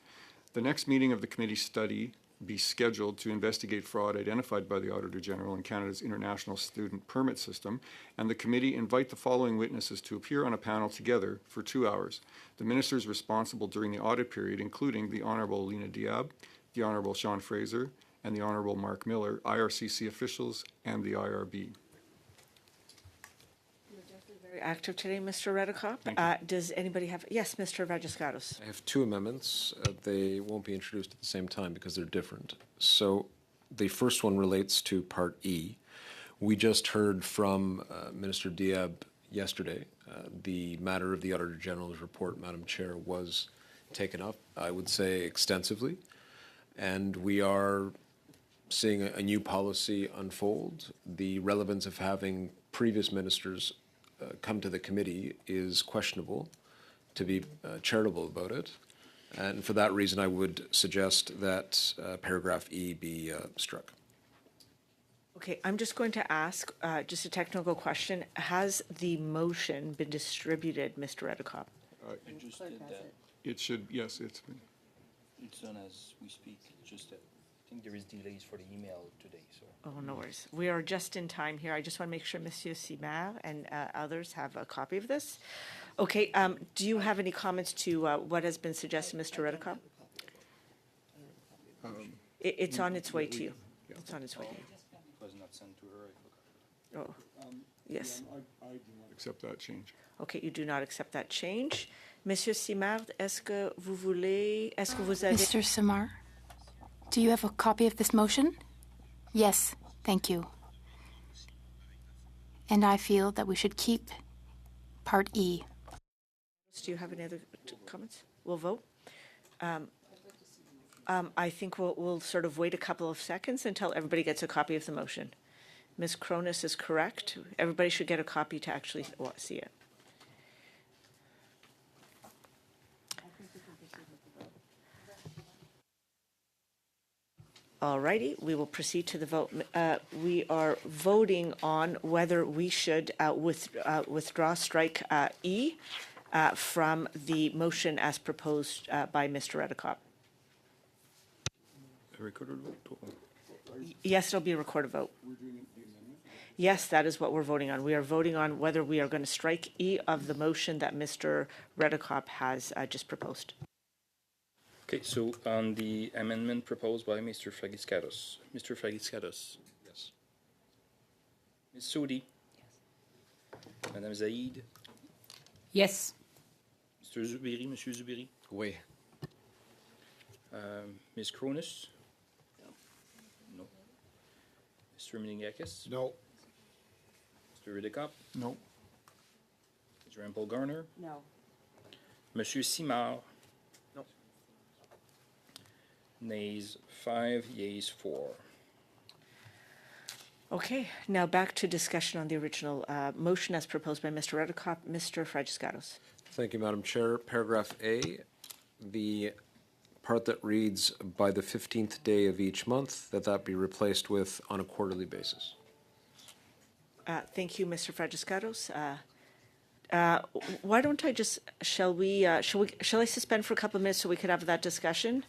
S8: The next meeting of the committee study be scheduled to investigate fraud identified by the Auditor General in Canada's international student permit system, and the committee invite the following witnesses to appear on a panel together for 2 hours. The ministers responsible during the audit period, including the Honourable Lena Diab, the Honourable Sean Fraser, and the Honourable Mark Miller, IRCC officials, and the IRB.
S1: Very active today, Mr. Redekop.
S8: Thank you.
S1: Does anybody have, yes, Mr. Vagiscaros.
S10: I have two amendments. They won't be introduced at the same time because they're different. So the first one relates to Part E. We just heard from Minister Diab yesterday. The matter of the Auditor General's report, Madam Chair, was taken up, I would say, extensively. And we are seeing a new policy unfold. The relevance of having previous ministers come to the committee is questionable, to be charitable about it. And for that reason, I would suggest that paragraph E be struck.
S1: Okay, I'm just going to ask just a technical question. Has the motion been distributed, Mr. Redekop?
S9: I just did that.
S8: It should, yes, it's been.
S9: It's done as we speak. Just that I think there is delays for the email today, so.
S1: Oh, no worries. We are just in time here. I just want to make sure Monsieur Simard and others have a copy of this. Okay, do you have any comments to what has been suggested, Mr. Redekop? It's on its way to you. It's on its way to you.
S9: It was not sent to her, I forgot.
S1: Oh, yes.
S8: I do not accept that change.
S1: Okay, you do not accept that change. Monsieur Simard, est-ce que vous avez...
S7: Mr. Simard, do you have a copy of this motion? Yes, thank you. And I feel that we should keep Part E.
S1: Do you have any other comments? We'll vote. I think we'll sort of wait a couple of seconds until everybody gets a copy of the motion. Ms. Cronus is correct. Everybody should get a copy to actually see it. All righty, we will proceed to the vote. We are voting on whether we should withdraw strike E from the motion as proposed by Mr. Redekop.
S9: A recorded vote?
S1: Yes, it'll be a recorded vote. Yes, that is what we're voting on. We are voting on whether we are going to strike E of the motion that Mr. Redekop has just proposed.
S9: Okay, so on the amendment proposed by Mr. Fragiscatos. Mr. Fragiscatos.
S10: Yes.
S9: Ms. Soudi. Yes. Madame Zaid.
S12: Yes.
S9: Mr. Zubiri, Monsieur Zubiri.
S11: Oui.
S9: Ms. Cronus. No. Mr. Meningakis.
S8: No.
S9: Mr. Redekop.
S8: No.
S9: Ms. Rampel Garner.
S12: No.
S9: Monsieur Simard.
S2: No.
S9: Nays 5, yeas 4.
S1: Okay, now back to discussion on the original motion as proposed by Mr. Redekop. Mr. Fragiscatos.
S10: Thank you, Madam Chair. Paragraph A, the part that reads by the 15th day of each month, that be replaced with on a quarterly basis.
S1: Thank you, Mr. Fragiscatos. Why don't I just, shall I suspend for a couple of minutes so we could have that discussion?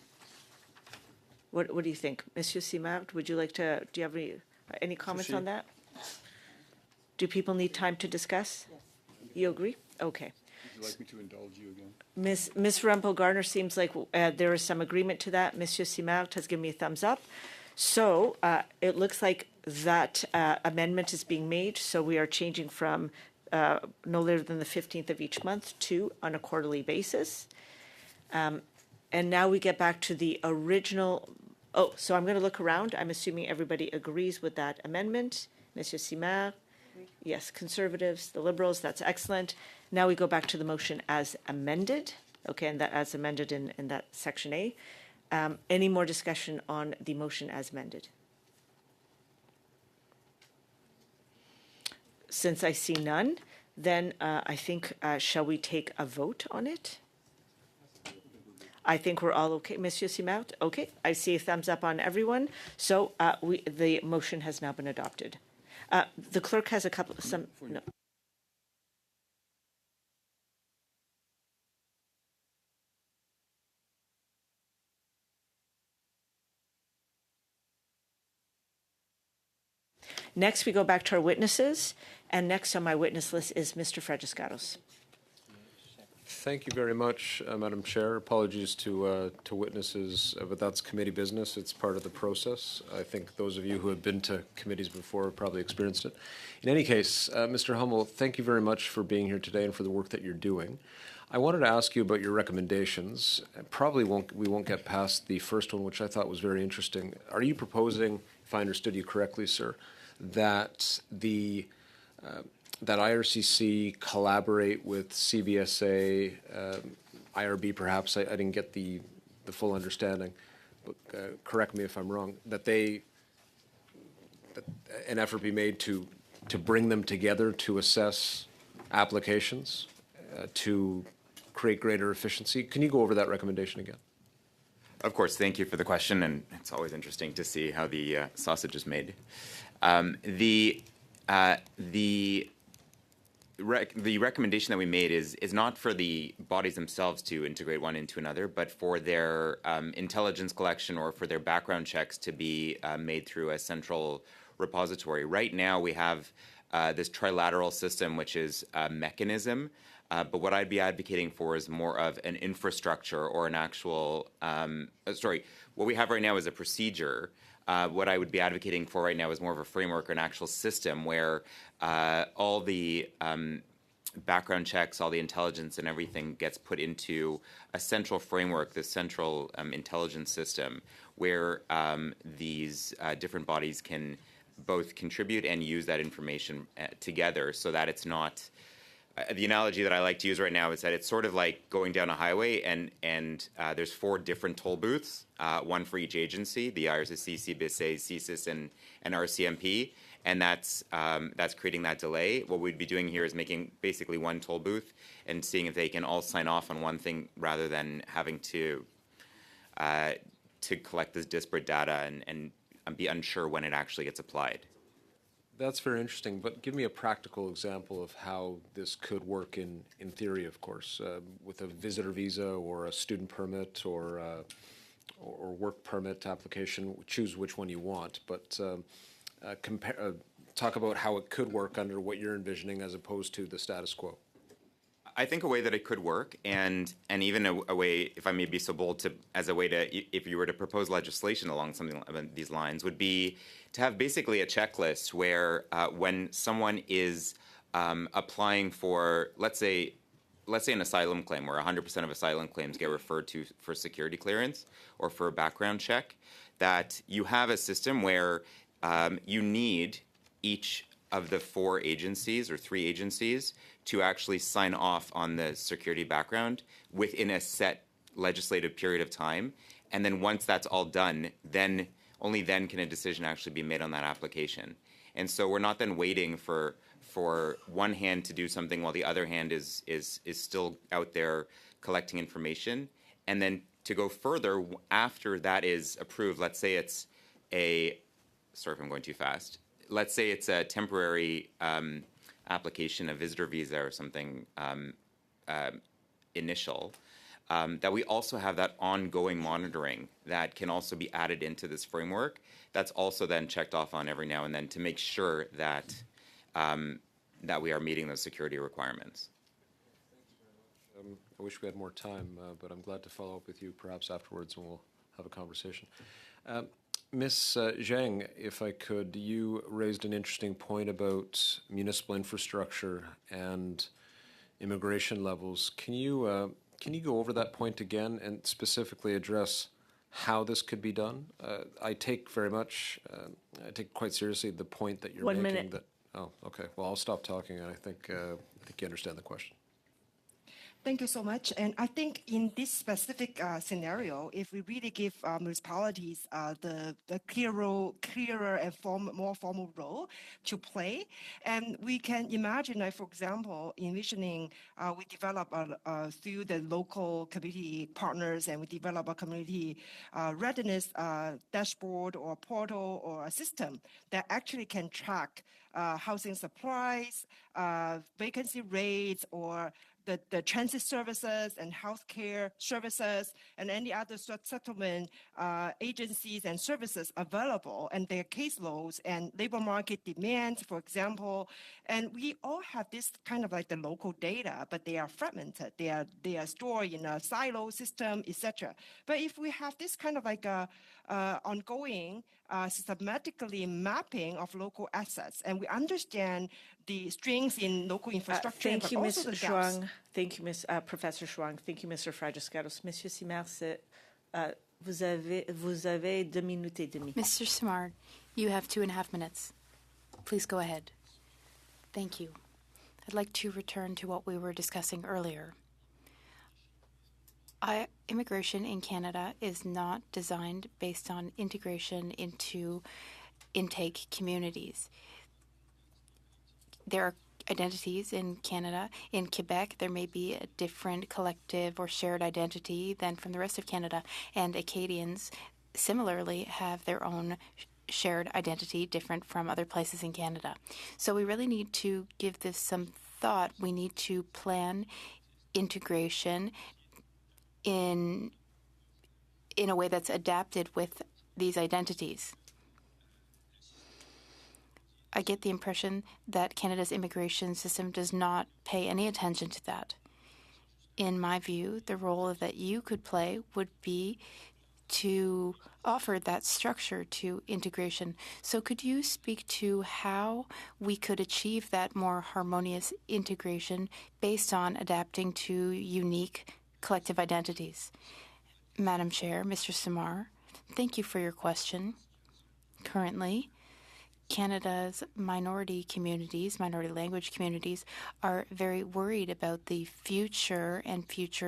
S1: What do you think? Monsieur Simard, would you like to, do you have any comments on that? Do people need time to discuss? Yes. You agree? Okay.
S8: Would you like me to indulge you again?
S1: Ms. Rumpel-Garner seems like there is some agreement to that. Monsieur Simard has given me a thumbs up. So it looks like that amendment is being made. So we are changing from no later than the 15th of each month to on a quarterly basis. And now we get back to the original. Oh, so I'm going to look around. I'm assuming everybody agrees with that amendment. Monsieur Simard? Yes, Conservatives, the Liberals, that's excellent. Now we go back to the motion as amended. Okay, and that as amended in that section A. Any more discussion on the motion as amended? Since I see none, then I think, shall we take a vote on it? I think we're all okay. Monsieur Simard? Okay, I see a thumbs up on everyone. So the motion has now been adopted. The clerk has a couple, no. Next, we go back to our witnesses, and next on my witness list is Mr. Fragiscatos.
S10: Thank you very much, Madam Chair. Apologies to witnesses, but that's committee business. It's part of the process. I think those of you who have been to committees before have probably experienced it. In any case, Mr. Hummel, thank you very much for being here today and for the work that you're doing. I wanted to ask you about your recommendations. We won't get past the first one, which I thought was very interesting. Are you proposing, if I understood you correctly, sir, that that IRCC collaborate with CBSA, IRB perhaps, I didn't get the full understanding, but correct me if I'm wrong, that an effort be made to bring them together to assess applications, to create greater efficiency. Can you go over that recommendation again?
S4: Of course, thank you for the question, and it's always interesting to see how the sausage is made. The recommendation that we made is not for the bodies themselves to integrate one into another, but for their intelligence collection or for their background checks to be made through a central repository. Right now, we have this trilateral system, which is a mechanism, but what I'd be advocating for is more of an infrastructure or an actual, what we have right now is a procedure. What I would be advocating for right now is more of a framework or an actual system where all the background checks, all the intelligence and everything gets put into a central framework, this central intelligence system, where these different bodies can both contribute and use that information together so that it's not... the analogy that I like to use right now is that it's sort of like going down a highway and there's 4 different toll booths, one for each agency, the IRCC, CBSA, CSIS, and RCMP, and that's creating that delay. What we'd be doing here is making basically one toll booth and seeing if they can all sign off on one thing rather than having to collect this disparate data and be unsure when it actually gets applied.
S10: That's very interesting, but give me a practical example of how this could work in theory, of course, with a visitor visa or a student permit or work permit application. Choose which one you want, but talk about how it could work under what you're envisioning as opposed to the status quo?
S4: I think a way that it could work, and even a way, if I may be so bold, as a way to, if you were to propose legislation along something along these lines, would be to have basically a checklist where when someone is applying for, let's say an asylum claim, where 100% of asylum claims get referred to for security clearance or for a background check, that you have a system where you need each of the 4 agencies or 3 agencies to actually sign off on the security background within a set legislative period of time. And then once that's all done, then only then can a decision actually be made on that application. And so we're not then waiting for one hand to do something while the other hand is still out there collecting information. And then to go further, after that is approved, let's say it's sorry if I'm going too fast. Let's say it's a temporary application, a visitor visa or something initial, that we also have that ongoing monitoring that can also be added into this framework. That's also then checked off on every now and then to make sure that that we are meeting those security requirements.
S10: I wish we had more time, but I'm glad to follow up with you perhaps afterwards and we'll have a conversation. Ms. Zhang, if I could, you raised an interesting point about municipal infrastructure and immigration levels. Can you go over that point again and specifically address how this could be done? I take quite seriously the point that you're making.
S1: 1 minute.
S10: Oh, okay. Well, I'll stop talking, and I think you understand the question.
S5: Thank you so much. And I think in this specific scenario, if we really give municipalities the clearer and more formal role to play, and we can imagine, like, for example, envisioning we develop through the local community partners, and we develop a community readiness dashboard or portal or a system that actually can track housing supplies, vacancy rates, or the transit services and healthcare services and any other settlement agencies and services available, and their caseloads and labor market demands, for example. And we all have this kind of like the local data, but they are fragmented. They are stored in a silo system, etc. But if we have this kind of like a ongoing systematically mapping of local assets, and we understand the strengths in local infrastructure,
S1: Thank you, Ms.
S5: gaps.
S1: Zhuang. Thank you, Professor Zhuang. Thank you, Mr. Fragiscatos. Monsieur Simard, vous avez 2 minutes et demie.
S7: Mr. Simard, you have 2.5 minutes. Please go ahead. Thank you. I'd like to return to what we were discussing earlier. Immigration in Canada is not designed based on integration into intake communities. There are identities in Canada. In Quebec, there may be a different collective or shared identity than from the rest of Canada, and Acadians similarly have their own shared identity different from other places in Canada. So we really need to give this some thought. We need to plan integration in a way that's adapted with these identities. I get the impression that Canada's immigration system does not pay any attention to that. In my view, the role that you could play would be to offer that structure to integration. So could you speak to how we could achieve that more harmonious integration based on adapting to unique collective identities? Madam Chair, Mr. Simard, thank you for your question. Currently, Canada's minority language communities, are very worried about the future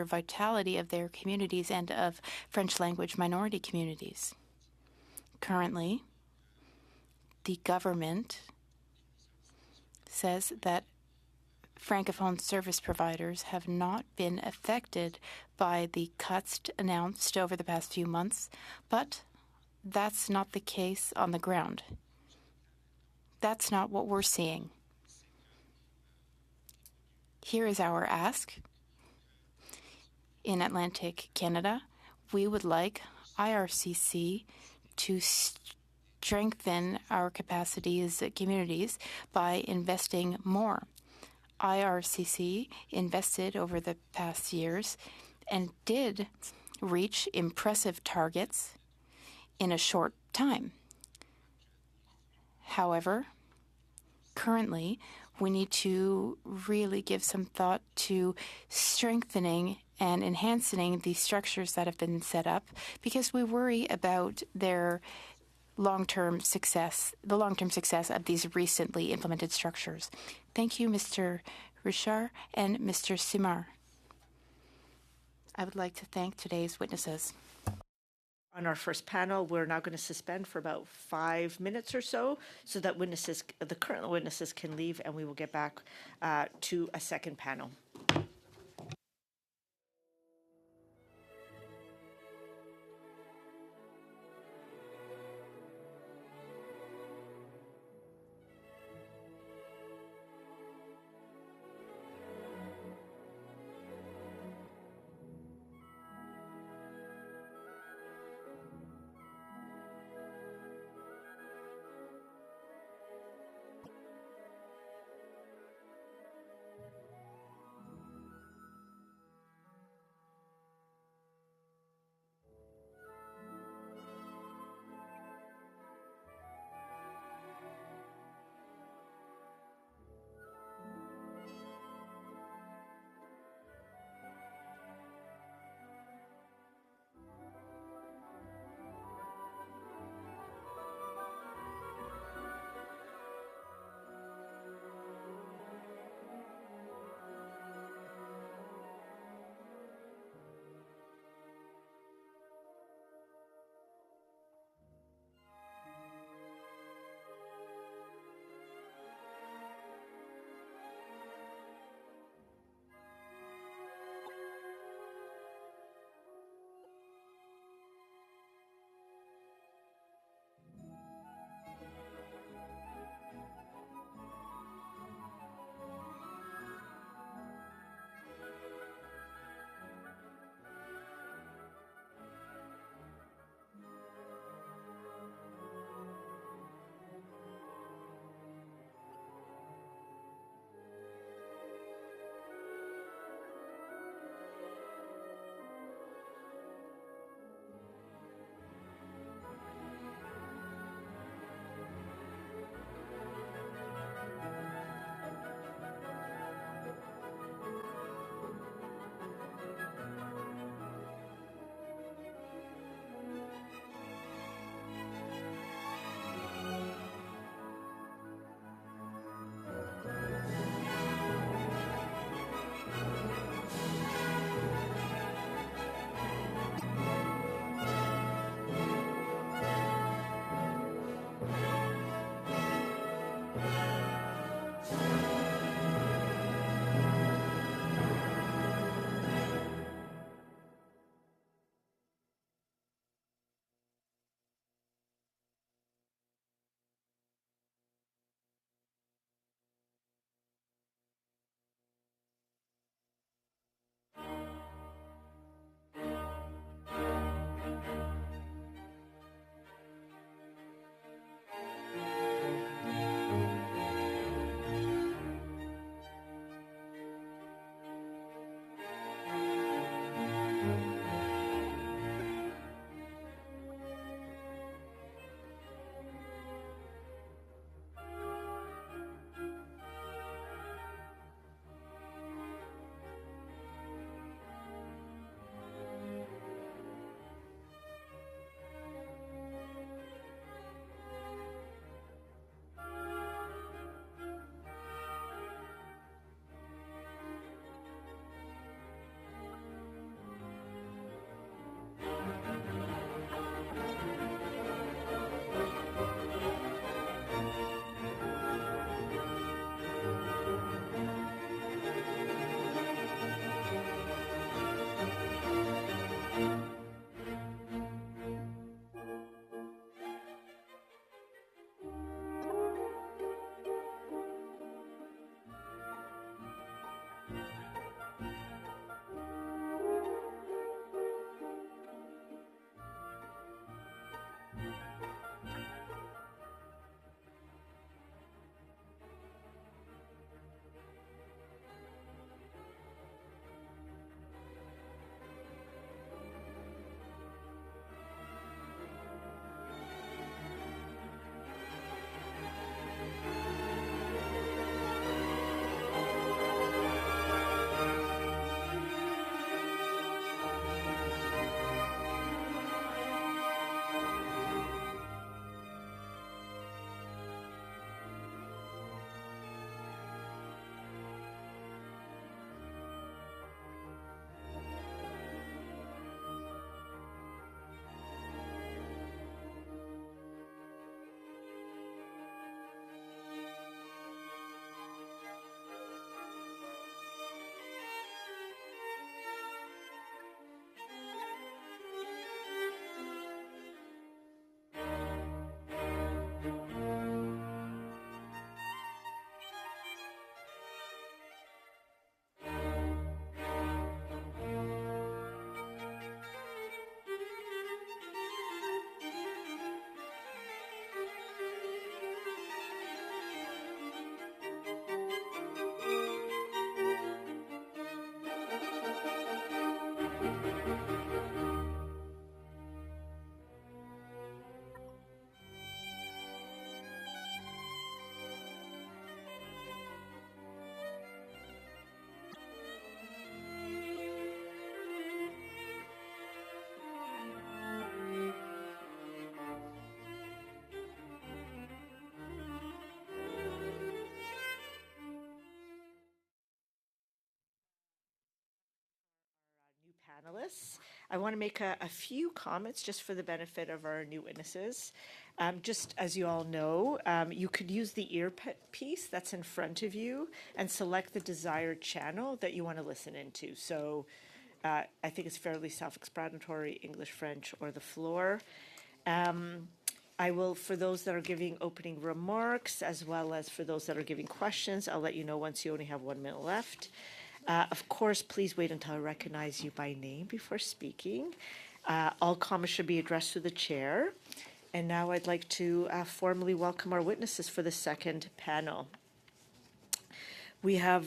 S7: vitality of their communities and of French language minority communities. Currently, the government says that Francophone service providers have not been affected by the cuts announced over the past few months, but that's not the case on the ground. That's not what we're seeing. Here is our ask. In Atlantic Canada, we would like IRCC to strengthen our capacities as communities by investing more. IRCC invested over the past years and did reach impressive targets in a short time. However, currently, we need to really give some thought to strengthening and enhancing the structures that have been set up, because we worry about their long-term success, the long-term success of these recently implemented structures. Thank you, Mr. Richard and Mr. Simard. I would like to thank today's witnesses.
S1: On our first panel, we're now going to suspend for about 5 minutes or so that witnesses, the current witnesses, can leave, and we will get back to a second panel. panelists. I want to make a few comments just for the benefit of our new witnesses. Just as you all know, you could use the earpiece that's in front of you and select the desired channel that you want to listen into. So I think it's fairly self-explanatory, English, French, or the floor. I will, for those that are giving opening remarks, as well as for those that are giving questions, I'll let you know once you only have 1 minute left. Of course, please wait until I recognize you by name before speaking. All comments should be addressed to the chair. And now I'd like to formally welcome our witnesses for the second panel. We have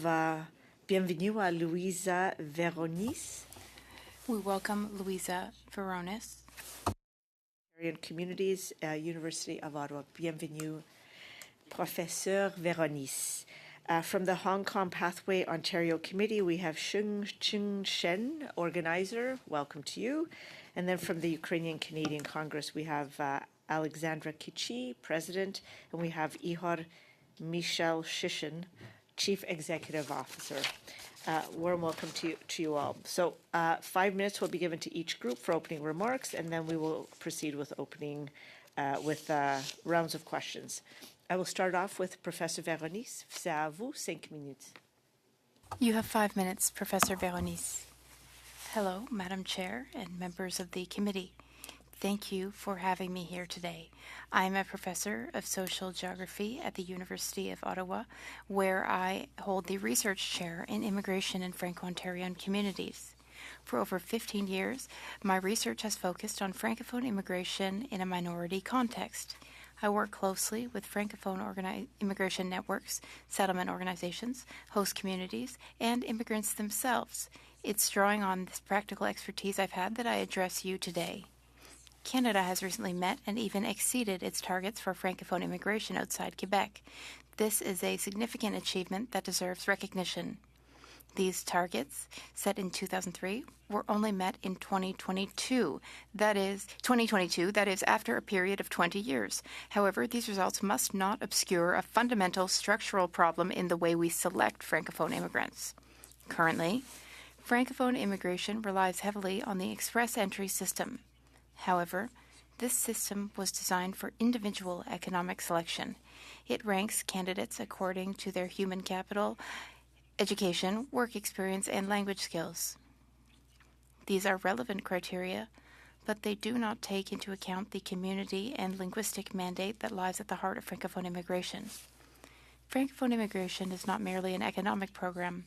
S1: bienvenue à Louisa Veronis.
S7: We welcome Louisa Veronis.
S1: Communities, University of Ottawa. Bienvenue, Professeur Veronis. From the Hong Kong Pathway Ontario Committee, we have Shung Chung Shen, organizer. Welcome to you. And then from the Ukrainian Canadian Congress, we have Alexandra Kichi, president, and we have Ihor Michel Shishin, chief executive officer. Warm welcome to you all. So 5 minutes will be given to each group for opening remarks, and then we will proceed with rounds of questions. I will start off with Professor Veronis. C'est à vous, 5 minutes.
S7: You have 5 minutes, Professor Veronis. Hello, Madam Chair and members of the committee. Thank you for having me here today. I am a professor of social geography at the University of Ottawa, where I hold the research chair in immigration and Franco-Ontarian communities. For over 15 years, my research has focused on Francophone immigration in a minority context. I work closely with Francophone immigration networks, settlement organizations, host communities, and immigrants themselves. It's drawing on this practical expertise I've had that I address you today. Canada has recently met and even exceeded its targets for Francophone immigration outside Quebec. This is a significant achievement that deserves recognition. These targets, set in 2003, were only met in 2022. That is after a period of 20 years. However, these results must not obscure a fundamental structural problem in the way we select Francophone immigrants. Currently, Francophone immigration relies heavily on the express entry system. However, this system was designed for individual economic selection. It ranks candidates according to their human capital, education, work experience, and language skills. These are relevant criteria, but they do not take into account the community and linguistic mandate that lies at the heart of Francophone immigration. Francophone immigration is not merely an economic program.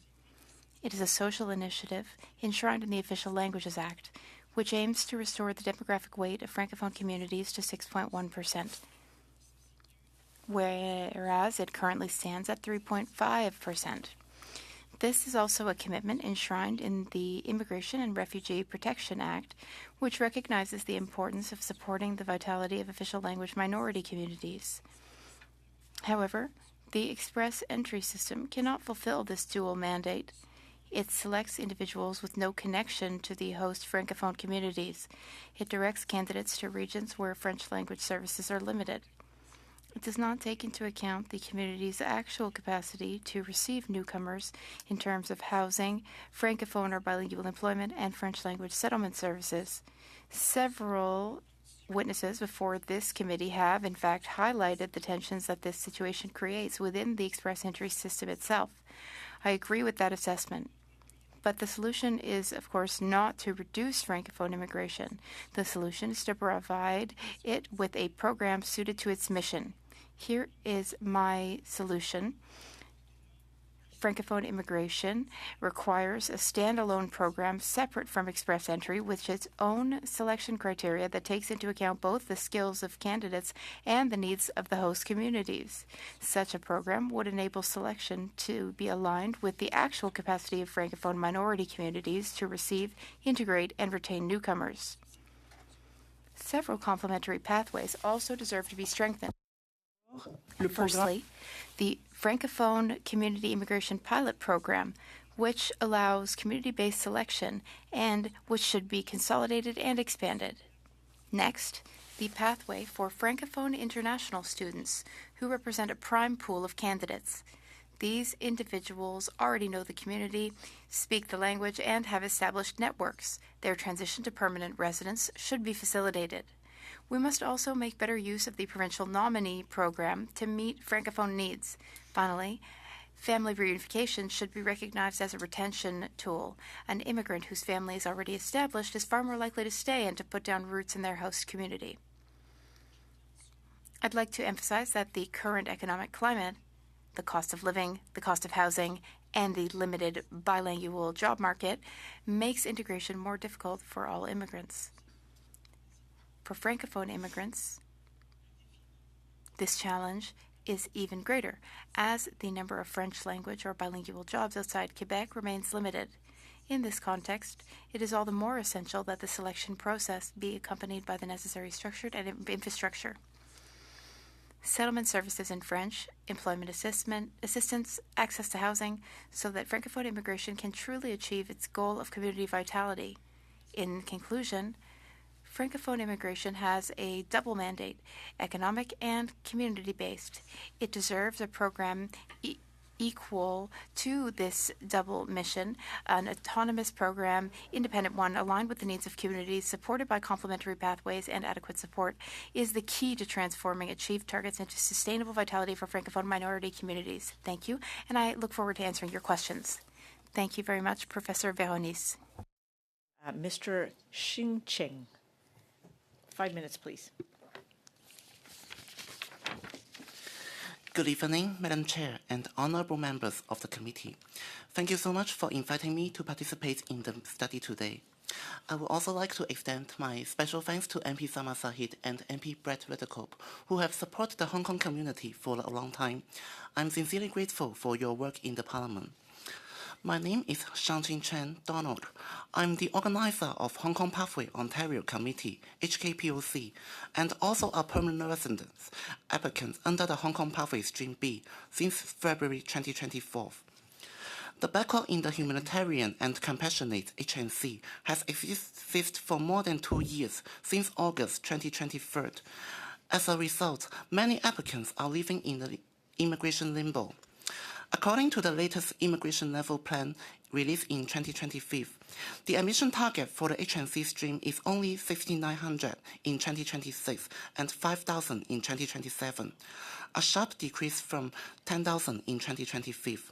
S7: It is a social initiative enshrined in the Official Languages Act, which aims to restore the demographic weight of Francophone communities to 6.1%, whereas it currently stands at 3.5%. This is also a commitment enshrined in the Immigration and Refugee Protection Act, which recognizes the importance of supporting the vitality of official language minority communities. However, the express entry system cannot fulfill this dual mandate. It selects individuals with no connection to the host Francophone communities. It directs candidates to regions where French language services are limited. It does not take into account the community's actual capacity to receive newcomers in terms of housing, Francophone or bilingual employment, and French language settlement services. Several witnesses before this committee have, in fact, highlighted the tensions that this situation creates within the express entry system itself. I agree with that assessment. But the solution is, of course, not to reduce Francophone immigration. The solution is to provide it with a program suited to its mission. Here is my solution. Francophone immigration requires a standalone program separate from express entry with its own selection criteria that takes into account both the skills of candidates and the needs of the host communities. Such a program would enable selection to be aligned with the actual capacity of Francophone minority communities to receive, integrate, and retain newcomers. Several complementary pathways also deserve to be strengthened. Firstly, the Francophone Community Immigration Pilot Program, which allows community-based selection and which should be consolidated and expanded. Next, the pathway for Francophone international students who represent a prime pool of candidates. These individuals already know the community, speak the language, and have established networks. Their transition to permanent residence should be facilitated. We must also make better use of the provincial nominee program to meet Francophone needs. Finally, family reunification should be recognized as a retention tool. An immigrant whose family is already established is far more likely to stay and to put down roots in their host community. I'd like to emphasize that the current economic climate, the cost of living, the cost of housing, and the limited bilingual job market makes integration more difficult for all immigrants. For Francophone immigrants, this challenge is even greater, as the number of French language or bilingual jobs outside Quebec remains limited. In this context, it is all the more essential that the selection process be accompanied by the necessary structure and infrastructure. Settlement services in French, employment assistance, access to housing, so that Francophone immigration can truly achieve its goal of community vitality. In conclusion, Francophone immigration has a double mandate, economic and community-based. It deserves a program equal to this double mission, an autonomous program, independent one, aligned with the needs of communities, supported by complementary pathways and adequate support, is the key to transforming achieved targets into sustainable vitality for Francophone minority communities. Thank you, and I look forward to answering your questions. Thank you very much, Professor Véronese.
S1: Mr. Xing Cheng. 5 minutes, please.
S13: Good evening, Madam Chair and honorable members of the committee. Thank you so much for inviting me to participate in the study today. I would also like to extend my special thanks to MP Sama Sahid and MP Brett Redicope, who have supported the Hong Kong community for a long time. I'm sincerely grateful for your work in the Parliament. My name is Shang-Chin Chen Donald. I'm the organizer of Hong Kong Pathway Ontario Committee, HKPOC, and also a permanent resident applicant under the Hong Kong Pathway Stream B since February 2024. The backlog in the humanitarian and compassionate HNC has existed for more than 2 years, since August 2023. As a result, many applicants are living in the immigration limbo. According to the latest immigration level plan released in 2025, the admission target for the HNC stream is only 6,900 in 2026 and 5,000 in 2027, a sharp decrease from 10,000 in 2025.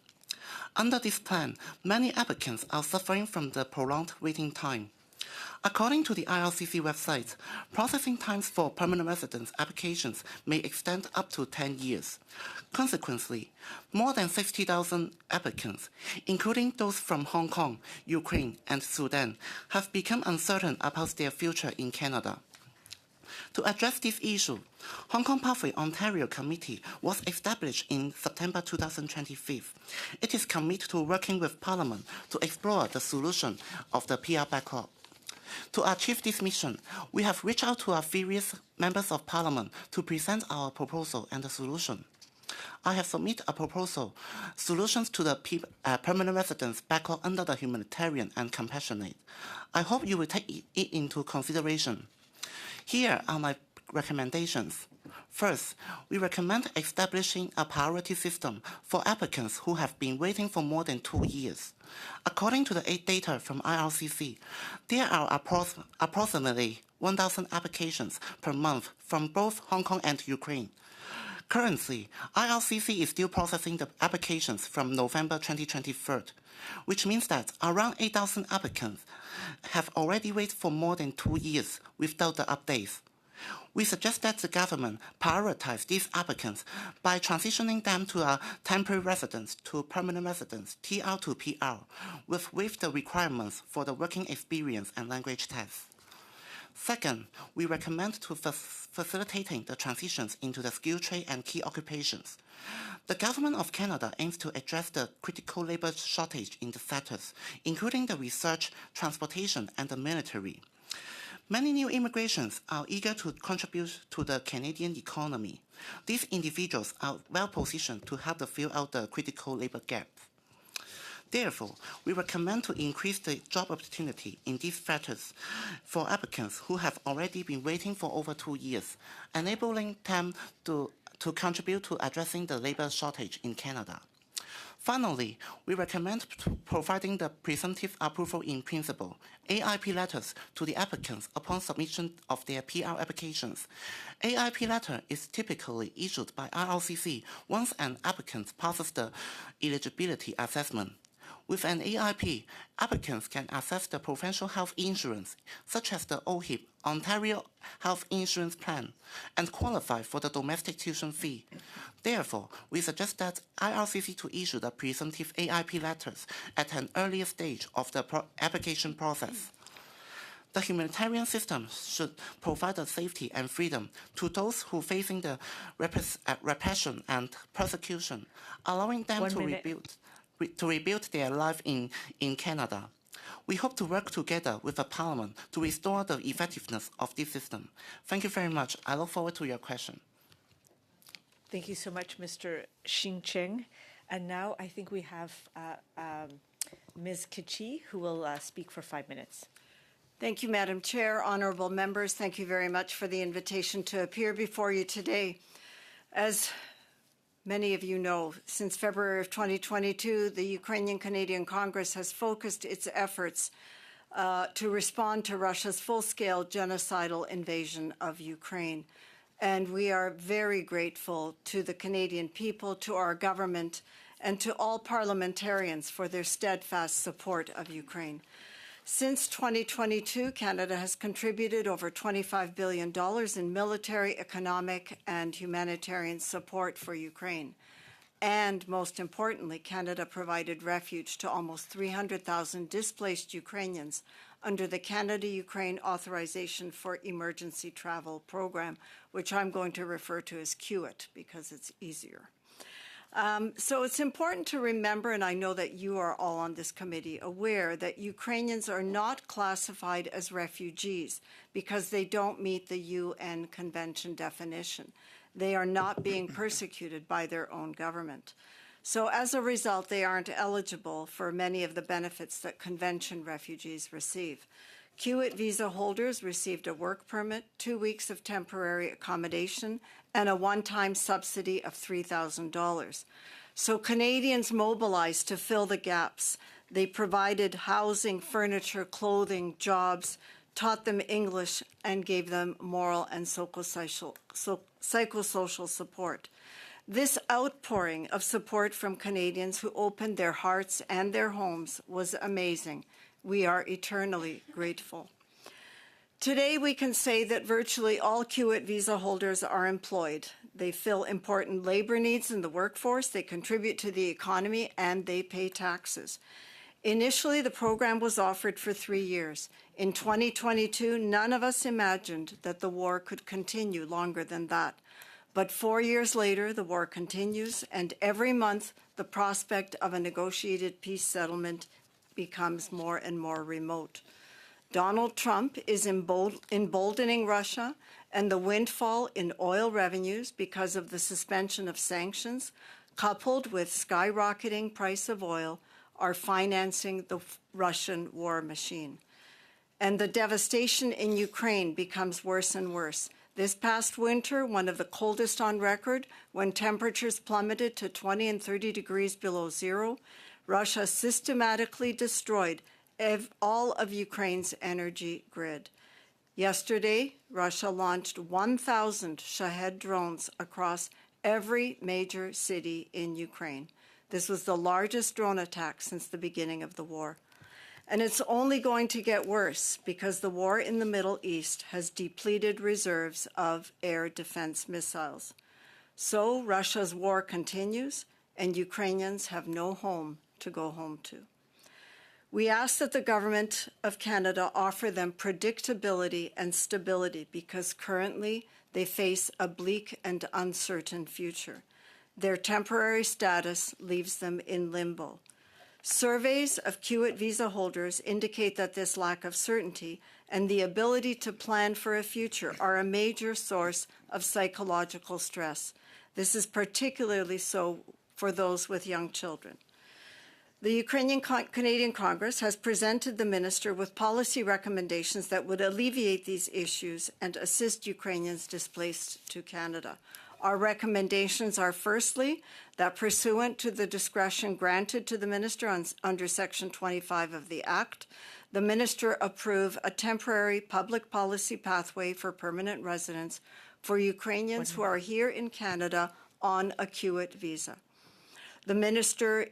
S13: Under this plan, many applicants are suffering from the prolonged waiting time. According to the IRCC website, processing times for permanent residence applications may extend up to 10 years. Consequently, more than 60,000 applicants, including those from Hong Kong, Ukraine, and Sudan, have become uncertain about their future in Canada. To address this issue, Hong Kong Pathway Ontario Committee was established in September 2025. It is committed to working with Parliament to explore the solution of the PR backlog. To achieve this mission, we have reached out to our various members of Parliament to present our proposal and the solution. I have submitted a proposal, Solutions to the Permanent Residence Backlog under the Humanitarian and Compassionate. I hope you will take it into consideration. Here are my recommendations. First, we recommend establishing a priority system for applicants who have been waiting for more than 2 years. According to the data from IRCC, there are approximately 1,000 applications per month from both Hong Kong and Ukraine. Currently, IRCC is still processing the applications from November 2023, which means that around 8,000 applicants have already waited for more than 2 years without the updates. We suggest that the government prioritize these applicants by transitioning them to a temporary residence to permanent residence, TR to PR, with the requirements for the working experience and language tests. Second, we recommend to facilitating the transitions into the skilled trade and key occupations. The Government of Canada aims to address the critical labor shortage in the sectors, including the research, transportation, and the military. Many new immigrants are eager to contribute to the Canadian economy. These individuals are well positioned to help to fill out the critical labor gap. Therefore, we recommend to increase the job opportunity in these sectors for applicants who have already been waiting for over 2 years, enabling them to contribute to addressing the labor shortage in Canada. Finally, we recommend providing the presumptive approval in principle, AIP letters, to the applicants upon submission of their PR applications. AIP letter is typically issued by IRCC once an applicant passes the eligibility assessment. With an AIP, applicants can access the provincial health insurance, such as the OHIP, Ontario Health Insurance Plan, and qualify for the domestic tuition fee. Therefore, we suggest that IRCC to issue the presumptive AIP letters at an earlier stage of the application process. The humanitarian system should provide the safety and freedom to those who are facing the repression and persecution, allowing them to rebuild their life in Canada. We hope to work together with the Parliament to restore the effectiveness of this system. Thank you very much. I look forward to your question.
S1: Thank you so much, Mr. Xing. And now I think we have Ms. Kichi, who will speak for 5 minutes.
S14: Thank you, Madam Chair. Honorable members, thank you very much for the invitation to appear before you today. As many of you know, since February of 2022, the Ukrainian-Canadian Congress has focused its efforts to respond to Russia's full-scale genocidal invasion of Ukraine. And we are very grateful to the Canadian people, to our government, and to all parliamentarians for their steadfast support of Ukraine. Since 2022, Canada has contributed over $25 billion in military, economic, and humanitarian support for Ukraine. And most importantly, Canada provided refuge to almost 300,000 displaced Ukrainians under the Canada-Ukraine Authorization for Emergency Travel program, which I'm going to refer to as QIT because it's easier. So it's important to remember, and I know that you are all on this committee aware, that Ukrainians are not classified as refugees because they don't meet the UN Convention definition. They are not being persecuted by their own government. So as a result, they aren't eligible for many of the benefits that Convention refugees receive. QIT visa holders received a work permit, 2 weeks of temporary accommodation, and a one-time subsidy of $3,000. So Canadians mobilized to fill the gaps. They provided housing, furniture, clothing, jobs, taught them English, and gave them moral and psychosocial support. This outpouring of support from Canadians who opened their hearts and their homes was amazing. We are eternally grateful. Today, we can say that virtually all QIT visa holders are employed. They fill important labor needs in the workforce, they contribute to the economy, and they pay taxes. Initially, the program was offered for 3 years. In 2022, none of us imagined that the war could continue longer than that. But 4 years later, the war continues, and every month, the prospect of a negotiated peace settlement becomes more and more remote. Donald Trump is emboldening Russia, and the windfall in oil revenues because of the suspension of sanctions, coupled with skyrocketing price of oil, are financing the Russian war machine. And the devastation in Ukraine becomes worse and worse. This past winter, one of the coldest on record, when temperatures plummeted to 20 and 30 degrees below zero, Russia systematically destroyed all of Ukraine's energy grid. Yesterday, Russia launched 1,000 Shahed drones across every major city in Ukraine. This was the largest drone attack since the beginning of the war. And it's only going to get worse because the war in the Middle East has depleted reserves of air defense missiles. So Russia's war continues, and Ukrainians have no home to go home to. We ask that the Government of Canada offer them predictability and stability because currently they face a bleak and uncertain future. Their temporary status leaves them in limbo. Surveys of QIT visa holders indicate that this lack of certainty and the ability to plan for a future are a major source of psychological stress. This is particularly so for those with young children. The Ukrainian-Canadian Congress has presented the Minister with policy recommendations that would alleviate these issues and assist Ukrainians displaced to Canada. Our recommendations are firstly, that pursuant to the discretion granted to the minister under Section 25 of the Act, the minister approve a temporary public policy pathway for permanent residence for Ukrainians who are here in Canada on a QIT visa. The minister,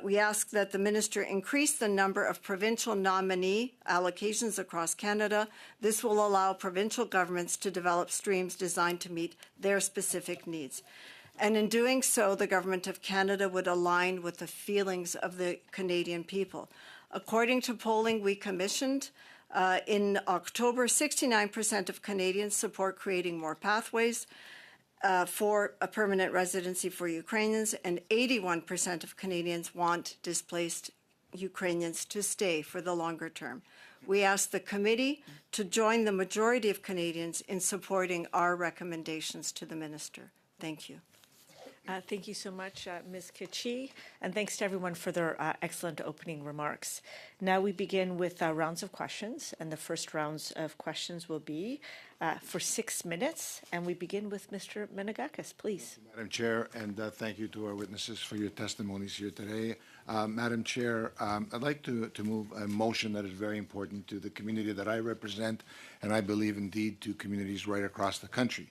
S14: we ask that the minister increase the number of provincial nominee allocations across Canada. This will allow provincial governments to develop streams designed to meet their specific needs. And in doing so, the Government of Canada would align with the feelings of the Canadian people. According to polling we commissioned in October, 69% of Canadians support creating more pathways for a permanent residency for Ukrainians, and 81% of Canadians want displaced Ukrainians to stay for the longer term. We ask the committee to join the majority of Canadians in supporting our recommendations to the minister. Thank you.
S1: Thank you so much, Ms. Kachi, and thanks to everyone for their excellent opening remarks. Now we begin with rounds of questions, and the first rounds of questions will be for 6 minutes, and we begin with Mr. Menegakis, please.
S15: Madam Chair, and thank you to our witnesses for your testimonies here today. Madam Chair, I'd like to move a motion that is very important to the community that I represent, and I believe indeed to communities right across the country.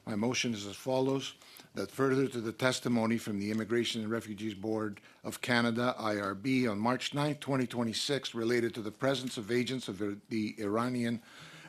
S15: My motion is as follows: that further to the testimony from the Immigration and Refugees Board of Canada, IRB, on March 9, 2026, related to the presence of agents of the Iranian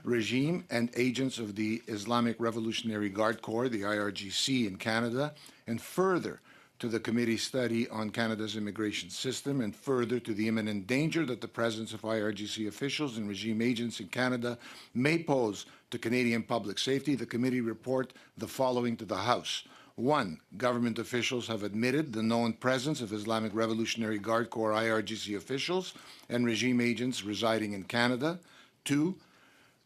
S15: regime and agents of the Islamic Revolutionary Guard Corps, the IRGC, in Canada, and further to the committee study on Canada's immigration system, and further to the imminent danger that the presence of IRGC officials and regime agents in Canada may pose to Canadian public safety, the committee report the following to the House. 1. Government officials have admitted the known presence of Islamic Revolutionary Guard Corps IRGC officials and regime agents residing in Canada. 2.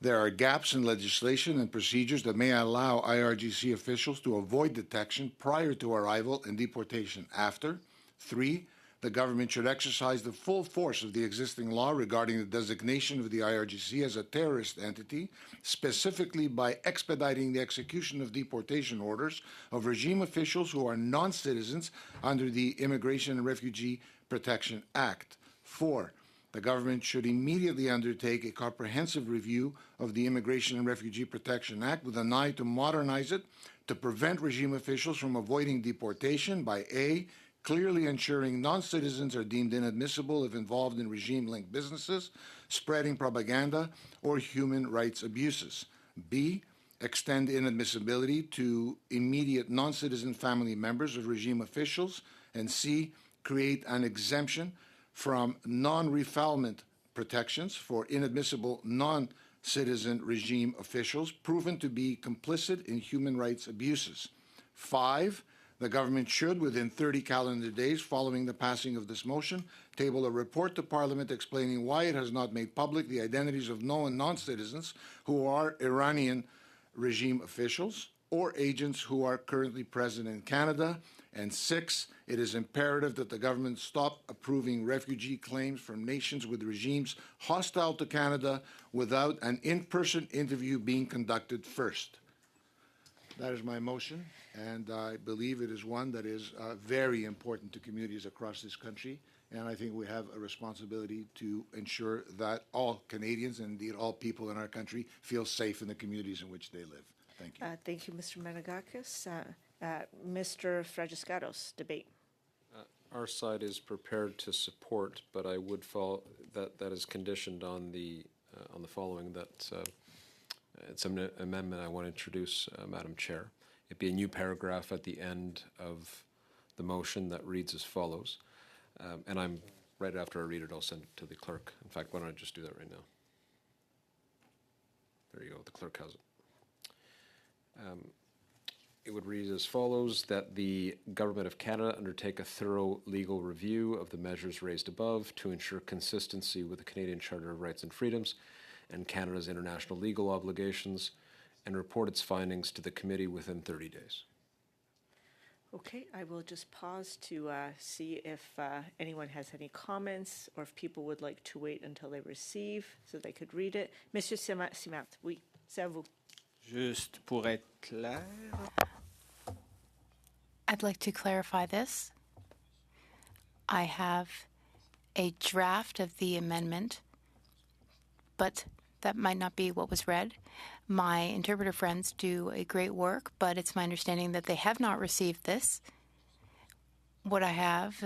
S15: There are gaps in legislation and procedures that may allow IRGC officials to avoid detection prior to arrival and deportation after. 3. The government should exercise the full force of the existing law regarding the designation of the IRGC as a terrorist entity, specifically by expediting the execution of deportation orders of regime officials who are non-citizens under the Immigration and Refugee Protection Act. 4. The government should immediately undertake a comprehensive review of the Immigration and Refugee Protection Act with an eye to modernize it to prevent regime officials from avoiding deportation by A, clearly ensuring non-citizens are deemed inadmissible if involved in regime-linked businesses, spreading propaganda, or human rights abuses. B, extend inadmissibility to immediate non-citizen family members of regime officials. And C, create an exemption from non-refoulement protections for inadmissible non-citizen regime officials proven to be complicit in human rights abuses. 5, the government should, within 30 calendar days following the passing of this motion, table a report to Parliament explaining why it has not made public the identities of known non-citizens who are Iranian regime officials or agents who are currently present in Canada. And 6, it is imperative that the government stop approving refugee claims from nations with regimes hostile to Canada without an in-person interview being conducted first. That is my motion, and I believe it is one that is very important to communities across this country, and I think we have a responsibility to ensure that all Canadians, and indeed all people in our country, feel safe in the communities in which they live. Thank you.
S1: Thank you, Mr. Menegakis. Mr. Fragiskatos, debate.
S10: Our side is prepared to support, but I would fall that is conditioned on the following, that it's an amendment I want to introduce, Madam Chair. It'd be a new paragraph at the end of the motion that reads as follows. And I'm right after I read it, I'll send it to the clerk. In fact, why don't I just do that right now? There you go. The clerk has it. It would read as follows: that the Government of Canada undertake a thorough legal review of the measures raised above to ensure consistency with the Canadian Charter of Rights and Freedoms and Canada's international legal obligations, and report its findings to the committee within 30 days.
S1: Okay, I will just pause to see if anyone has any comments or if people would like to wait until they receive so they could read it. Monsieur Simard, oui, c'est à vous.
S2: Juste pour être clair,
S7: I'd like to clarify this. I have a draft of the amendment, but that might not be what was read. My interpreter friends do a great work, but it's my understanding that they have not received this. What I have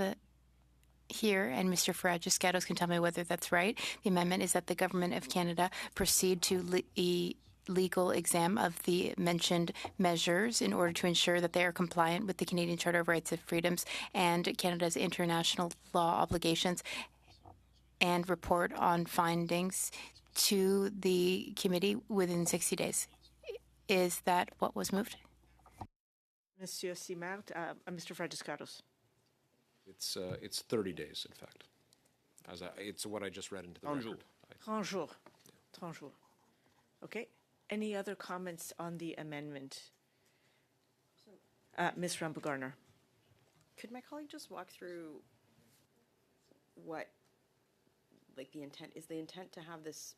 S7: here, and Mr. Fragis-Skatos can tell me whether that's right, the amendment is that the Government of Canada proceed to legal exam of the mentioned measures in order to ensure that they are compliant with the Canadian Charter of Rights and Freedoms and Canada's international law obligations, and report on findings to the committee within 60 days. Is that what was moved?
S1: Monsieur Simard, Mr. Fragis-Skatos.
S10: It's 30 days, in fact. It's what I just read into the record.
S1: 30 jours. 30 jours. Okay. Any other comments on the amendment? Ms. Rumpa-Garner.
S16: Could my colleague just walk through what, like, the intent? Is the intent to have this,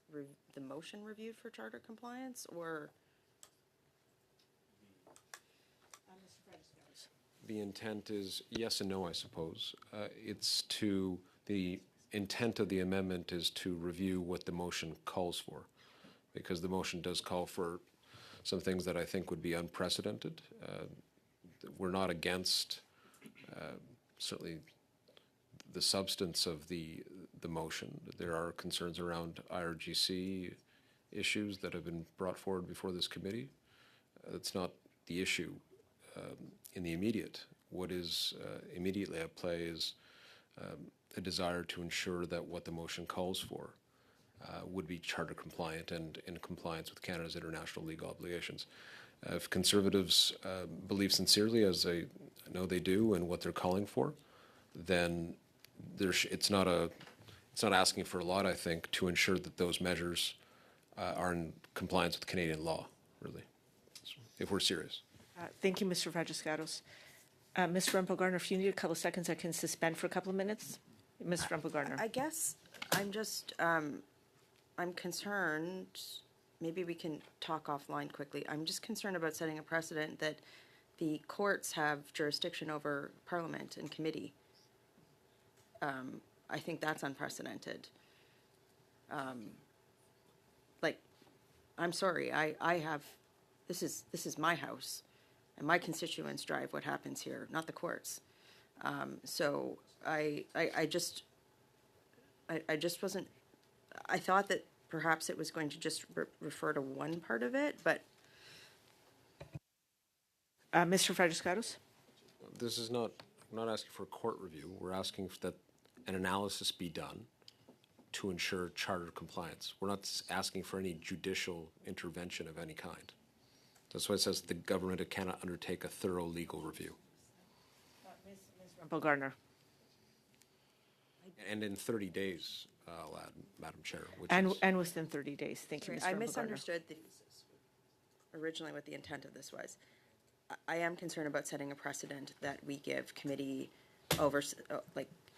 S16: the motion reviewed for charter compliance, or?
S10: The intent is yes and no, I suppose. The intent of the amendment is to review what the motion calls for, because the motion does call for some things that I think would be unprecedented. We're not against certainly the substance of the motion. There are concerns around IRGC issues that have been brought forward before this committee. It's not the issue in the immediate. What is immediately at play is a desire to ensure that what the motion calls for would be charter compliant and in compliance with Canada's international legal obligations. If Conservatives believe sincerely, as I know they do, in what they're calling for, then it's not asking for a lot, I think, to ensure that those measures are in compliance with Canadian law, really, if we're serious.
S1: Thank you, Mr. Fragis-Skatos. Ms. Rumpa-Garner, if you need a couple of seconds, I can suspend for a couple of minutes. Ms. Rumpa-Garner.
S16: I guess I'm just, I'm concerned, maybe we can talk offline quickly. I'm just concerned about setting a precedent that the courts have jurisdiction over Parliament and committee. I think that's unprecedented. I'm sorry, I have, this is my house, and my constituents drive what happens here, not the courts. So I just wasn't, I thought that perhaps it was going to just refer to one part of it, but.
S1: Mr. Fragis-Skatos?
S10: This is not, we're not asking for a court review. We're asking that an analysis be done to ensure charter compliance. We're not asking for any judicial intervention of any kind. That's why it says the government cannot undertake a thorough legal review.
S1: Ms. Rumpa-Garner.
S10: And in 30 days, I'll add, Madam Chair.
S1: And within 30 days. Thank you, Ms.
S16: I
S1: Rumpa-Garner.
S16: misunderstood originally what the intent of this was. I am concerned about setting a precedent that we give committee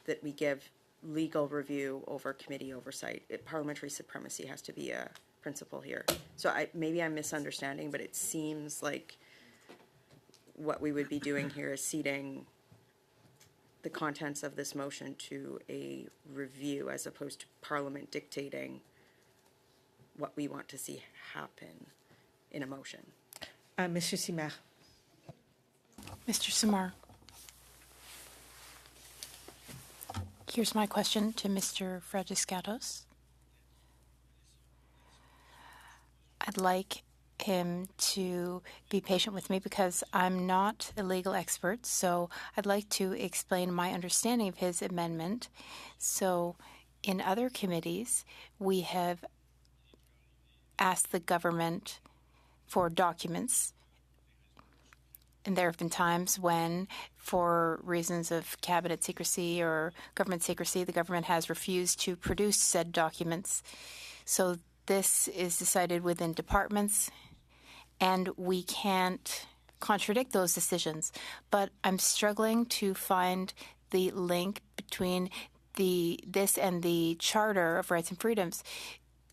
S16: that we give legal review over committee oversight. Parliamentary supremacy has to be a principle here. So maybe I'm misunderstanding, but it seems like what we would be doing here is ceding the contents of this motion to a review as opposed to Parliament dictating what we want to see happen in a motion.
S1: Monsieur Simard.
S7: Mr. Simard. Here's my question to Mr. Fragis-Skatos. I'd like him to be patient with me because I'm not a legal expert, so I'd like to explain my understanding of his amendment. So in other committees, we have asked the government for documents, and there have been times when, for reasons of cabinet secrecy or government secrecy, the government has refused to produce said documents. So this is decided within departments, and we can't contradict those decisions. But I'm struggling to find the link between this and the Charter of Rights and Freedoms.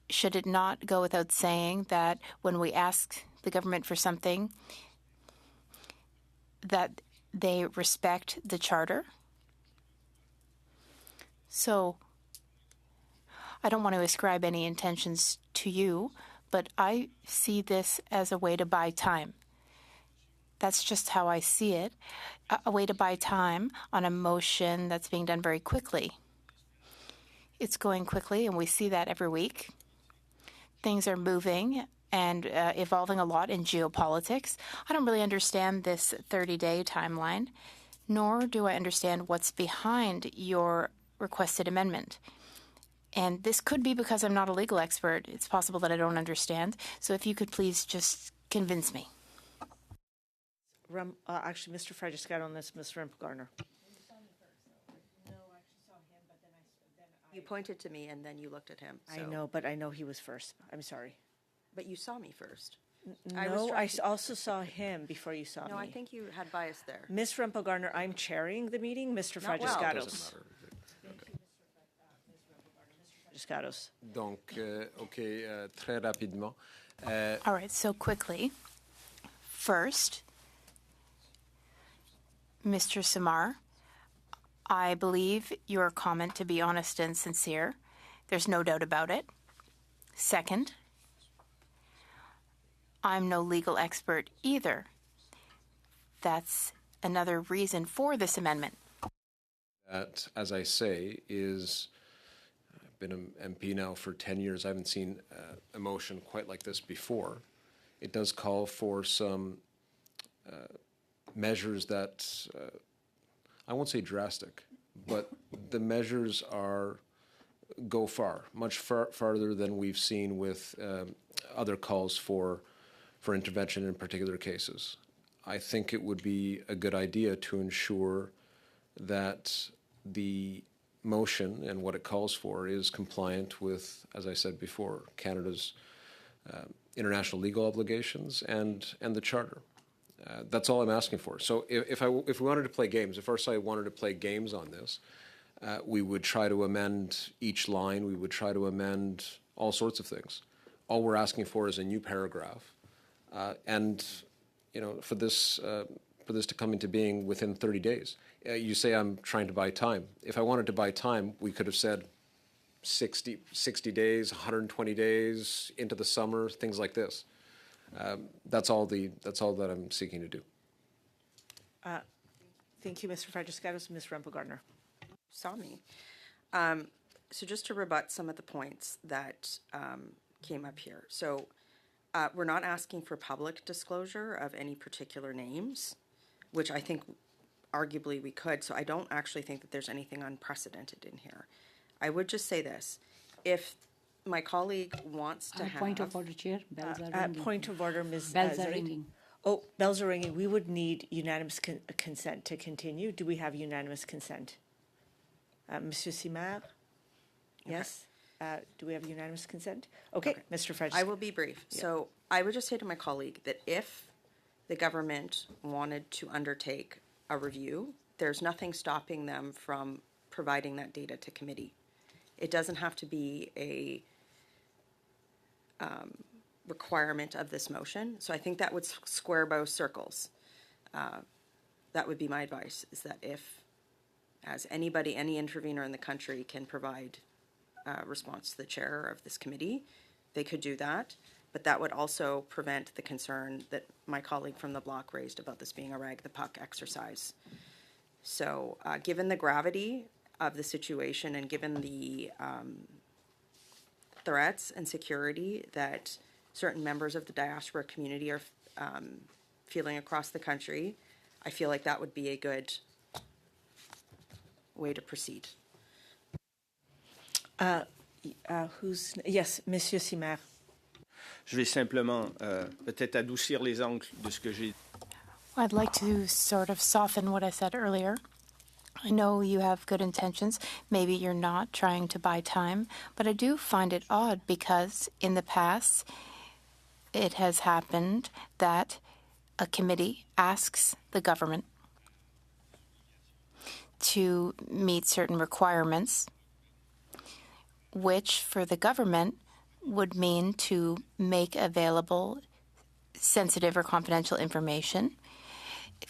S7: Should it not go without saying that when we ask the government for something, that they respect the charter. So I don't want to ascribe any intentions to you, but I see this as a way to buy time. That's just how I see it, a way to buy time on a motion that's being done very quickly. It's going quickly, and we see that every week. Things are moving and evolving a lot in geopolitics. I don't really understand this 30-day timeline, nor do I understand what's behind your requested amendment. And this could be because I'm not a legal expert. It's possible that I don't understand. So if you could please just convince me.
S1: Actually, Mr. Fragiscato and this Ms. Rempel-Garner.
S16: You pointed to me and then you looked at him.
S1: I know, but I know he was first. I'm sorry.
S16: But you saw me first.
S1: No, I also saw him before you saw me.
S16: No, I think you had bias there.
S1: Ms. Rempel-Garner, I'm chairing the meeting. Mr.
S16: Not well.
S1: Fragiscatos. Fragiscatos.
S10: Donc, très rapidement.
S7: All right, so quickly. First, Mr. Samar, I believe your comment to be honest and sincere. There's no doubt about it. Second, I'm no legal expert either. That's another reason for this amendment.
S10: That, as I say, is I've been an MP now for 10 years. I haven't seen a motion quite like this before. It does call for some measures that I won't say drastic, but the measures go far, much farther than we've seen with other calls for intervention in particular cases. I think it would be a good idea to ensure that the motion and what it calls for is compliant with, as I said before, Canada's international legal obligations and the Charter. That's all I'm asking for. So if we wanted to play games, if our side wanted to play games on this, we would try to amend each line. We would try to amend all sorts of things. All we're asking for is a new paragraph, and for this to come into being within 30 days. You say I'm trying to buy time. If I wanted to buy time, we could have said 60 days, 120 days into the summer, things like this. That's all that I'm seeking to do.
S1: Thank you, Mr. Fragiscatos. Ms. Rempel-Garner.
S16: Saw me. So just to rebut some of the points that came up here. So we're not asking for public disclosure of any particular names, which I think arguably we could. So I don't actually think that there's anything unprecedented in here. I would just say this. If my colleague wants to have...
S12: Point of order, Chair. Bells are ringing.
S1: Point of order, Ms.
S12: Bells are
S1: Zaid.
S12: ringing.
S1: Oh, bells are ringing. We would need unanimous consent to continue. Do we have unanimous consent? Monsieur Simard? Yes? Do we have unanimous consent? Okay. Mr. Fragiscatos.
S16: I will be brief. Yeah. So I would just say to my colleague that if the government wanted to undertake a review, there's nothing stopping them from providing that data to committee. It doesn't have to be a requirement of this motion. So I think that would square both circles. That would be my advice, is that if, as anybody, any intervener in the country can provide a response to the chair of this committee, they could do that. But that would also prevent the concern that my colleague from the bloc raised about this being a rag the puck exercise. So given the gravity of the situation and given the threats and security that certain members of the diaspora community are feeling across the country, I feel like that would be a good way to proceed.
S1: Yes, Monsieur Simard.
S2: Je vais simplement peut-être adoucir les angles de ce que j'ai.
S7: I'd like to sort of soften what I said earlier. I know you have good intentions. Maybe you're not trying to buy time, but I do find it odd because in the past it has happened that a committee asks the government to meet certain requirements, which for the government would mean to make available sensitive or confidential information.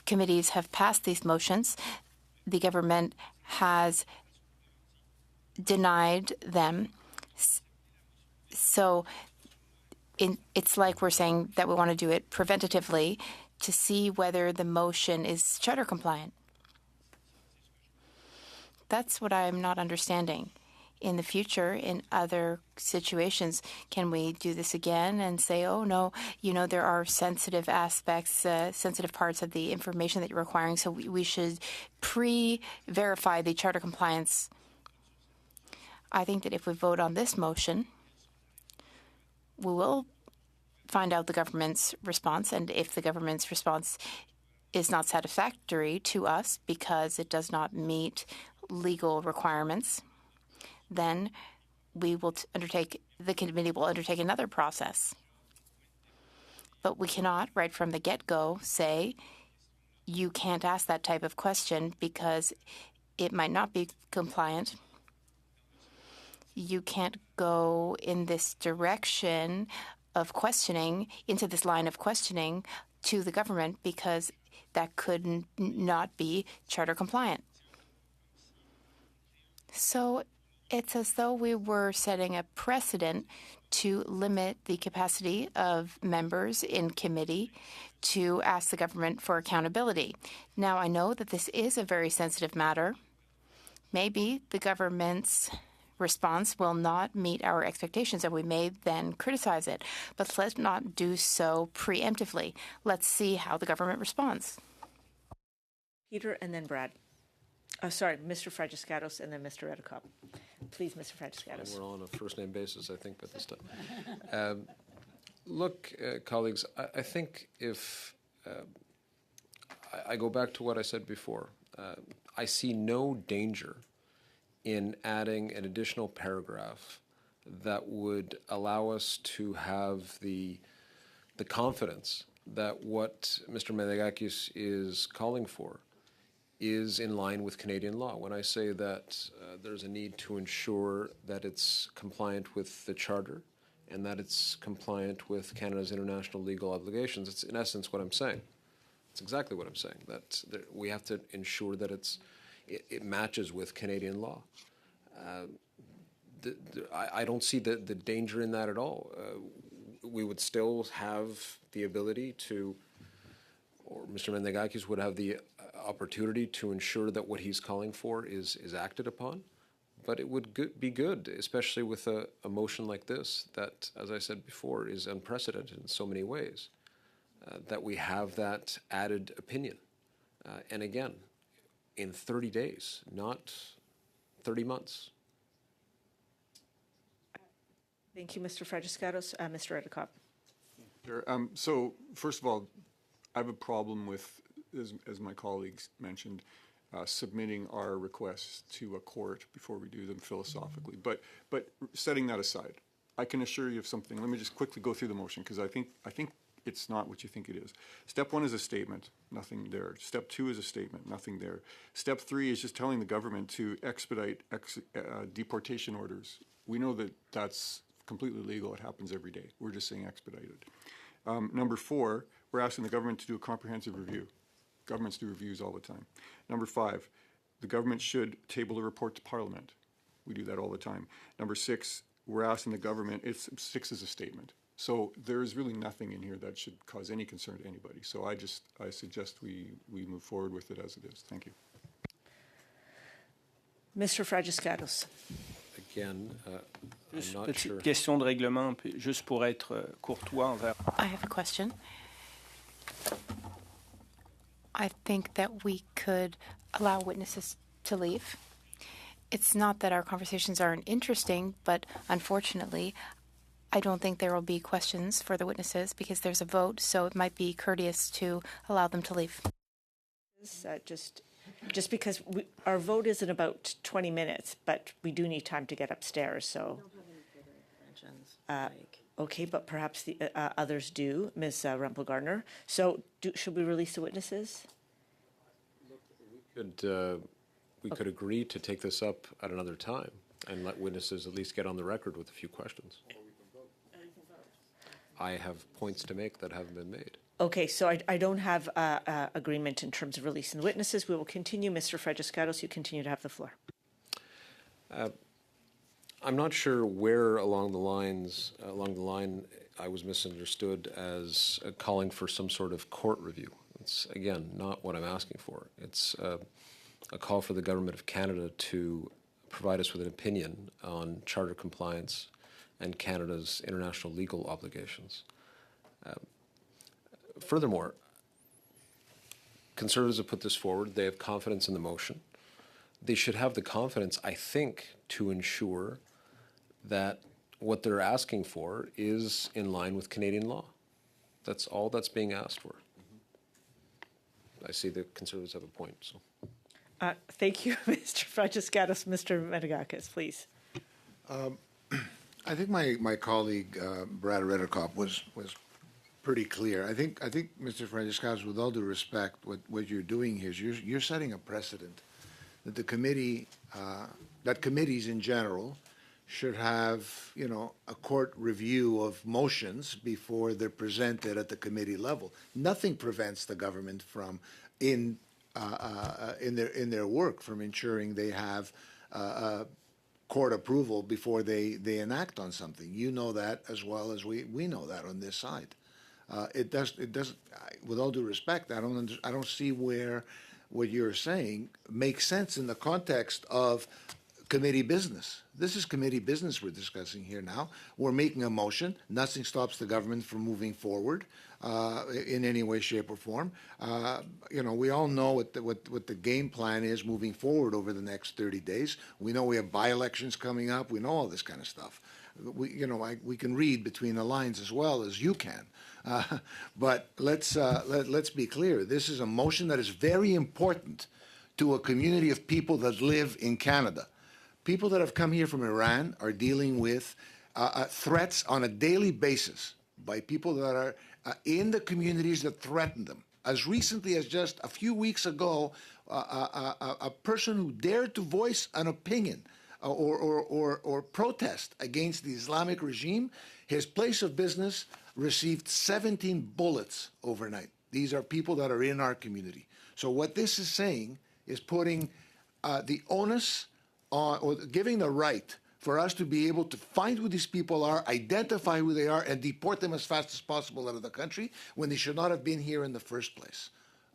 S7: committees have passed these motions, the government has denied them. So it's like we're saying that we want to do it preventatively to see whether the motion is charter compliant. That's what I'm not understanding. In the future, in other situations, can we do this again and say, oh, no, there are sensitive aspects, sensitive parts of the information that you're requiring, so we should pre-verify the charter compliance. I think that if we vote on this motion, we will find out the government's response, and if the government's response is not satisfactory to us because it does not meet legal requirements, then we will the committee will undertake another process. But we cannot, right from the get-go, say you can't ask that type of question because it might not be compliant. You can't go in this direction of questioning, into this line of questioning to the government because that could not be charter compliant. So it's as though we were setting a precedent to limit the capacity of members in committee to ask the government for accountability. Now, I know that this is a very sensitive matter. Maybe the government's response will not meet our expectations, and we may then criticize it. But let's not do so preemptively. Let's see how the government responds.
S1: Peter and then Brad. Sorry, Mr. Fragiscatos and then Mr. Redekop. Please, Mr. Fragiscatos.
S10: We're all on a first-name basis, I think, by this time. Look, colleagues, I think if I go back to what I said before, I see no danger in adding an additional paragraph that would allow us to have the confidence that what Mr. Menegakis is calling for is in line with Canadian law. When I say that there's a need to ensure that it's compliant with the Charter and that it's compliant with Canada's international legal obligations, it's in essence what I'm saying. It's exactly what I'm saying, that we have to ensure that it matches with Canadian law. I don't see the danger in that at all. We would still have the ability to, or Mr. Menegakis would have the opportunity to ensure that what he's calling for is acted upon. But it would be good, especially with a motion like this that, as I said before, is unprecedented in so many ways, that we have that added opinion. And again, in 30 days, not 30 months.
S1: Thank you, Mr. Fragiscatos. Mr. Redekop.
S8: Sure. So, first of all, I have a problem with, as my colleagues mentioned, submitting our requests to a court before we do them philosophically. But setting that aside, I can assure you of something. Let me just quickly go through the motion because I think it's not what you think it is. Step 1 is a statement, nothing there. Step 2 is a statement, nothing there. Step 3 is just telling the government to expedite deportation orders. We know that that's completely legal. It happens every day. We're just saying expedited. Number 4, we're asking the government to do a comprehensive review. Governments do reviews all the time. Number 5, the government should table a report to Parliament. We do that all the time. Number 6, we're asking the government, 6 is a statement. So there's really nothing in here that should cause any concern to anybody. So I suggest we move forward with it as it is. Thank you.
S1: Mr. Fragiscatos.
S10: Again, I'm not
S2: Petite
S10: sure.
S2: question de règlement, juste pour être courtois envers.
S7: I have a question. I think that we could allow witnesses to leave. It's not that our conversations aren't interesting, but unfortunately, I don't think there will be questions for the witnesses because there's a vote, so it might be courteous to allow them to leave.
S1: Just because our vote isn't about 20 minutes, but we do need time to get upstairs, so. Okay, but perhaps the others do, Ms. Rumpel-Gardner. So should we release the witnesses?
S10: We could agree to take this up at another time and let witnesses at least get on the record with a few questions. I have points to make that haven't been made.
S1: Okay, so I don't have agreement in terms of releasing the witnesses. We will continue. Mr. Fragiscatos, you continue to have the floor.
S10: I'm not sure where along the line I was misunderstood as calling for some sort of court review. It's, again, not what I'm asking for. It's a call for the Government of Canada to provide us with an opinion on charter compliance and Canada's international legal obligations. Furthermore, Conservatives have put this forward. They have confidence in the motion. They should have the confidence, I think, to ensure that what they're asking for is in line with Canadian law. That's all that's being asked for. I see the Conservatives have a point. So,
S1: thank you, Mr. Fragiscatos. Mr. Menegakis, please.
S15: I think my colleague Brad Redekop was pretty clear. I think Mr. Fragiscatos, with all due respect, what you're doing here is you're setting a precedent that the committee, that committees in general, should have, a court review of motions before they're presented at the committee level. Nothing prevents the government from, in their work, from ensuring they have court approval before they enact on something. You know that as well as we know that on this side. It doesn't. With all due respect, I don't see where what you're saying makes sense in the context of committee business. This is committee business we're discussing here now. We're making a motion. Nothing stops the government from moving forward in any way, shape, or form. We all know what the game plan is moving forward over the next 30 days. We know we have by-elections coming up. We know all this kind of stuff. We can read between the lines as well as you can. But let's be clear. This is a motion that is very important to a community of people that live in Canada. People that have come here from Iran are dealing with threats on a daily basis by people that are in the communities that threaten them. As recently as just a few weeks ago, a person who dared to voice an opinion or protest against the Islamic regime, his place of business received 17 bullets overnight. These are people that are in our community. So what this is saying is putting the onus on, or giving the right for us to be able to find who these people are, identify who they are, and deport them as fast as possible out of the country when they should not have been here in the first place.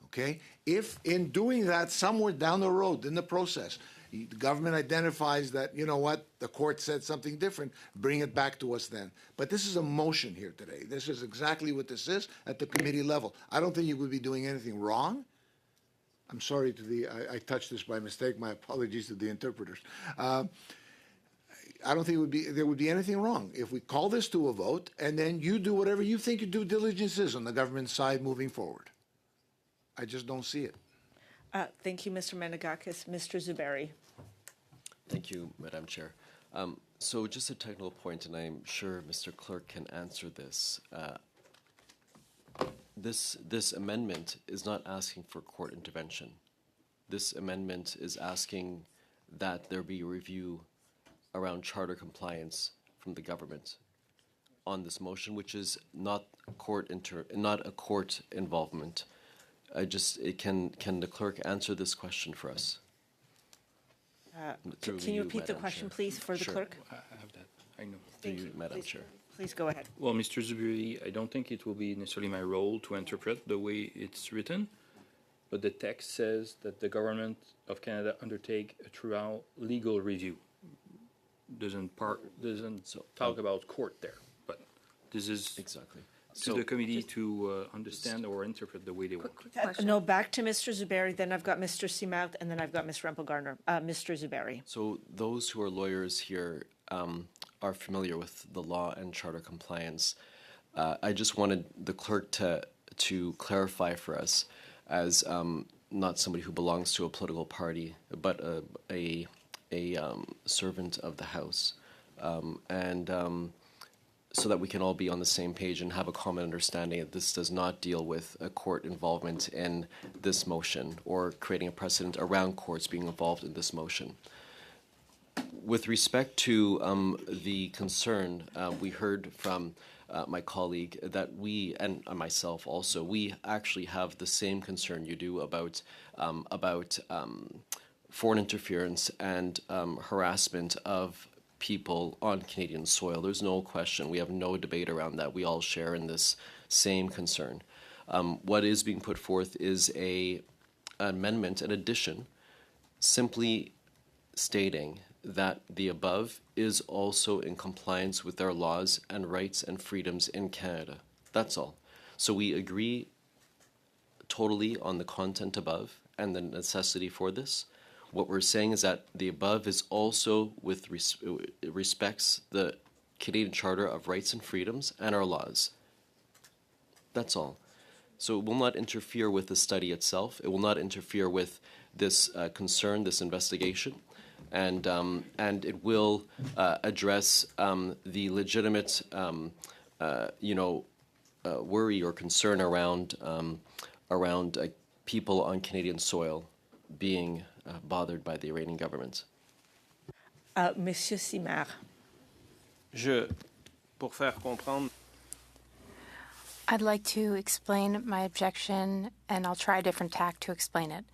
S15: Okay? If in doing that, somewhere down the road in the process, the government identifies that, you know what, the court said something different, bring it back to us then. But this is a motion here today. This is exactly what this is at the committee level. I don't think you would be doing anything wrong. I'm sorry I touched this by mistake. My apologies to the interpreters. I don't think there would be anything wrong if we call this to a vote and then you do whatever you think your due diligence is on the government side moving forward. I just don't see it.
S1: Thank you, Mr. Menegakis. Mr. Zuberi.
S11: Thank you, Madam Chair. So just a technical point, and I'm sure Mr. Clerk can answer this. This amendment is not asking for court intervention. This amendment is asking that there be a review around charter compliance from the government on this motion, which is not a court involvement. Can the clerk answer this question for us?
S1: Can you repeat the question, please, for the clerk?
S9: I have that. I know.
S1: Thank you,
S11: Madam Chair.
S1: Please go ahead.
S9: Well, Mr. Zubiri, I don't think it will be necessarily my role to interpret the way it's written, but the text says that the Government of Canada undertake a thorough legal review. Doesn't talk about court there, but this is
S11: exactly
S9: to the committee to understand or interpret the way they want.
S1: No, back to Mr. Zuberi, then I've got Mr. Simard, and then I've got Ms. Rempel-Garner. Mr. Zuberi.
S11: So those who are lawyers here are familiar with the law and charter compliance. I just wanted the clerk to clarify for us, as not somebody who belongs to a political party, but a servant of the House, so that we can all be on the same page and have a common understanding that this does not deal with a court involvement in this motion or creating a precedent around courts being involved in this motion. With respect to the concern, we heard from my colleague, that we, and myself also, we actually have the same concern you do about foreign interference and harassment of people on Canadian soil. There's no question. We have no debate around that. We all share in this same concern. What is being put forth is an amendment, an addition, simply stating that the above is also in compliance with our laws and rights and freedoms in Canada. That's all. So we agree totally on the content above and the necessity for this. What we're saying is that the above is also with respects the Canadian Charter of Rights and Freedoms and our laws. That's all. So it will not interfere with the study itself. It will not interfere with this concern, this investigation, and it will address the legitimate, worry or concern around people on Canadian soil being bothered by the Iranian government.
S1: Monsieur Simard.
S2: Pour faire comprendre.
S7: I'd like to explain my objection, and I'll try a different tack to explain it.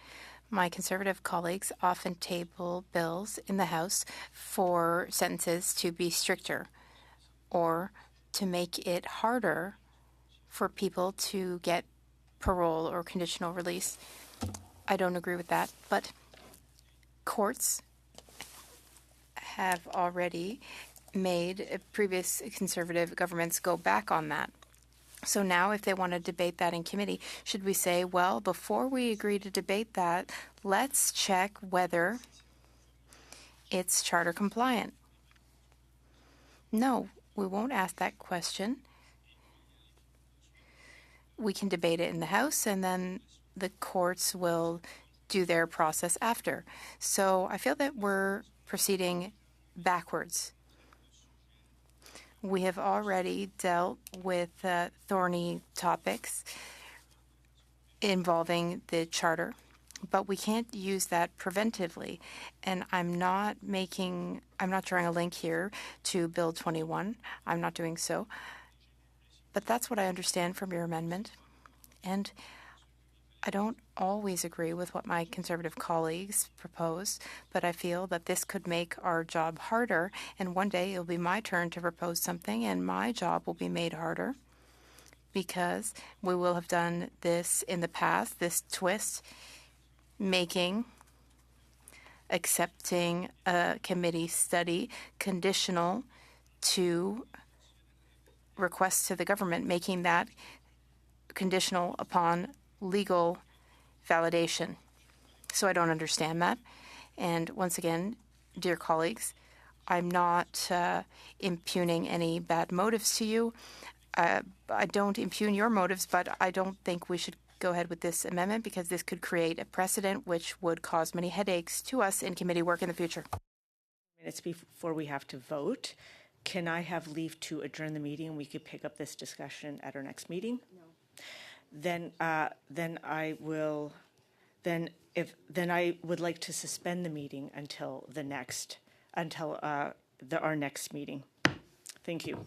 S7: My Conservative colleagues often table bills in the House for sentences to be stricter or to make it harder for people to get parole or conditional release. I don't agree with that, but courts have already made previous Conservative governments go back on that. So now if they want to debate that in committee, should we say, well, before we agree to debate that, let's check whether it's charter compliant? No, we won't ask that question. We can debate it in the House, and then the courts will do their process after. So I feel that we're proceeding backwards. We have already dealt with thorny topics involving the charter, but we can't use that preventively. And I'm not drawing a link here to Bill 21. I'm not doing so. But that's what I understand from your amendment. And I don't always agree with what my Conservative colleagues propose, but I feel that this could make our job harder, and one day it'll be my turn to propose something, and my job will be made harder because we will have done this in the past, this twist, accepting a committee study conditional to requests to the government, making that conditional upon legal validation. So I don't understand that. And once again, dear colleagues, I'm not impugning any bad motives to you. I don't impugn your motives, but I don't think we should go ahead with this amendment because this could create a precedent which would cause many headaches to us in committee work in the future.
S1: Minutes before we have to vote, can I have leave to adjourn the meeting and we could pick up this discussion at our next meeting? No. Then I would like to suspend the meeting until our next meeting. Thank you.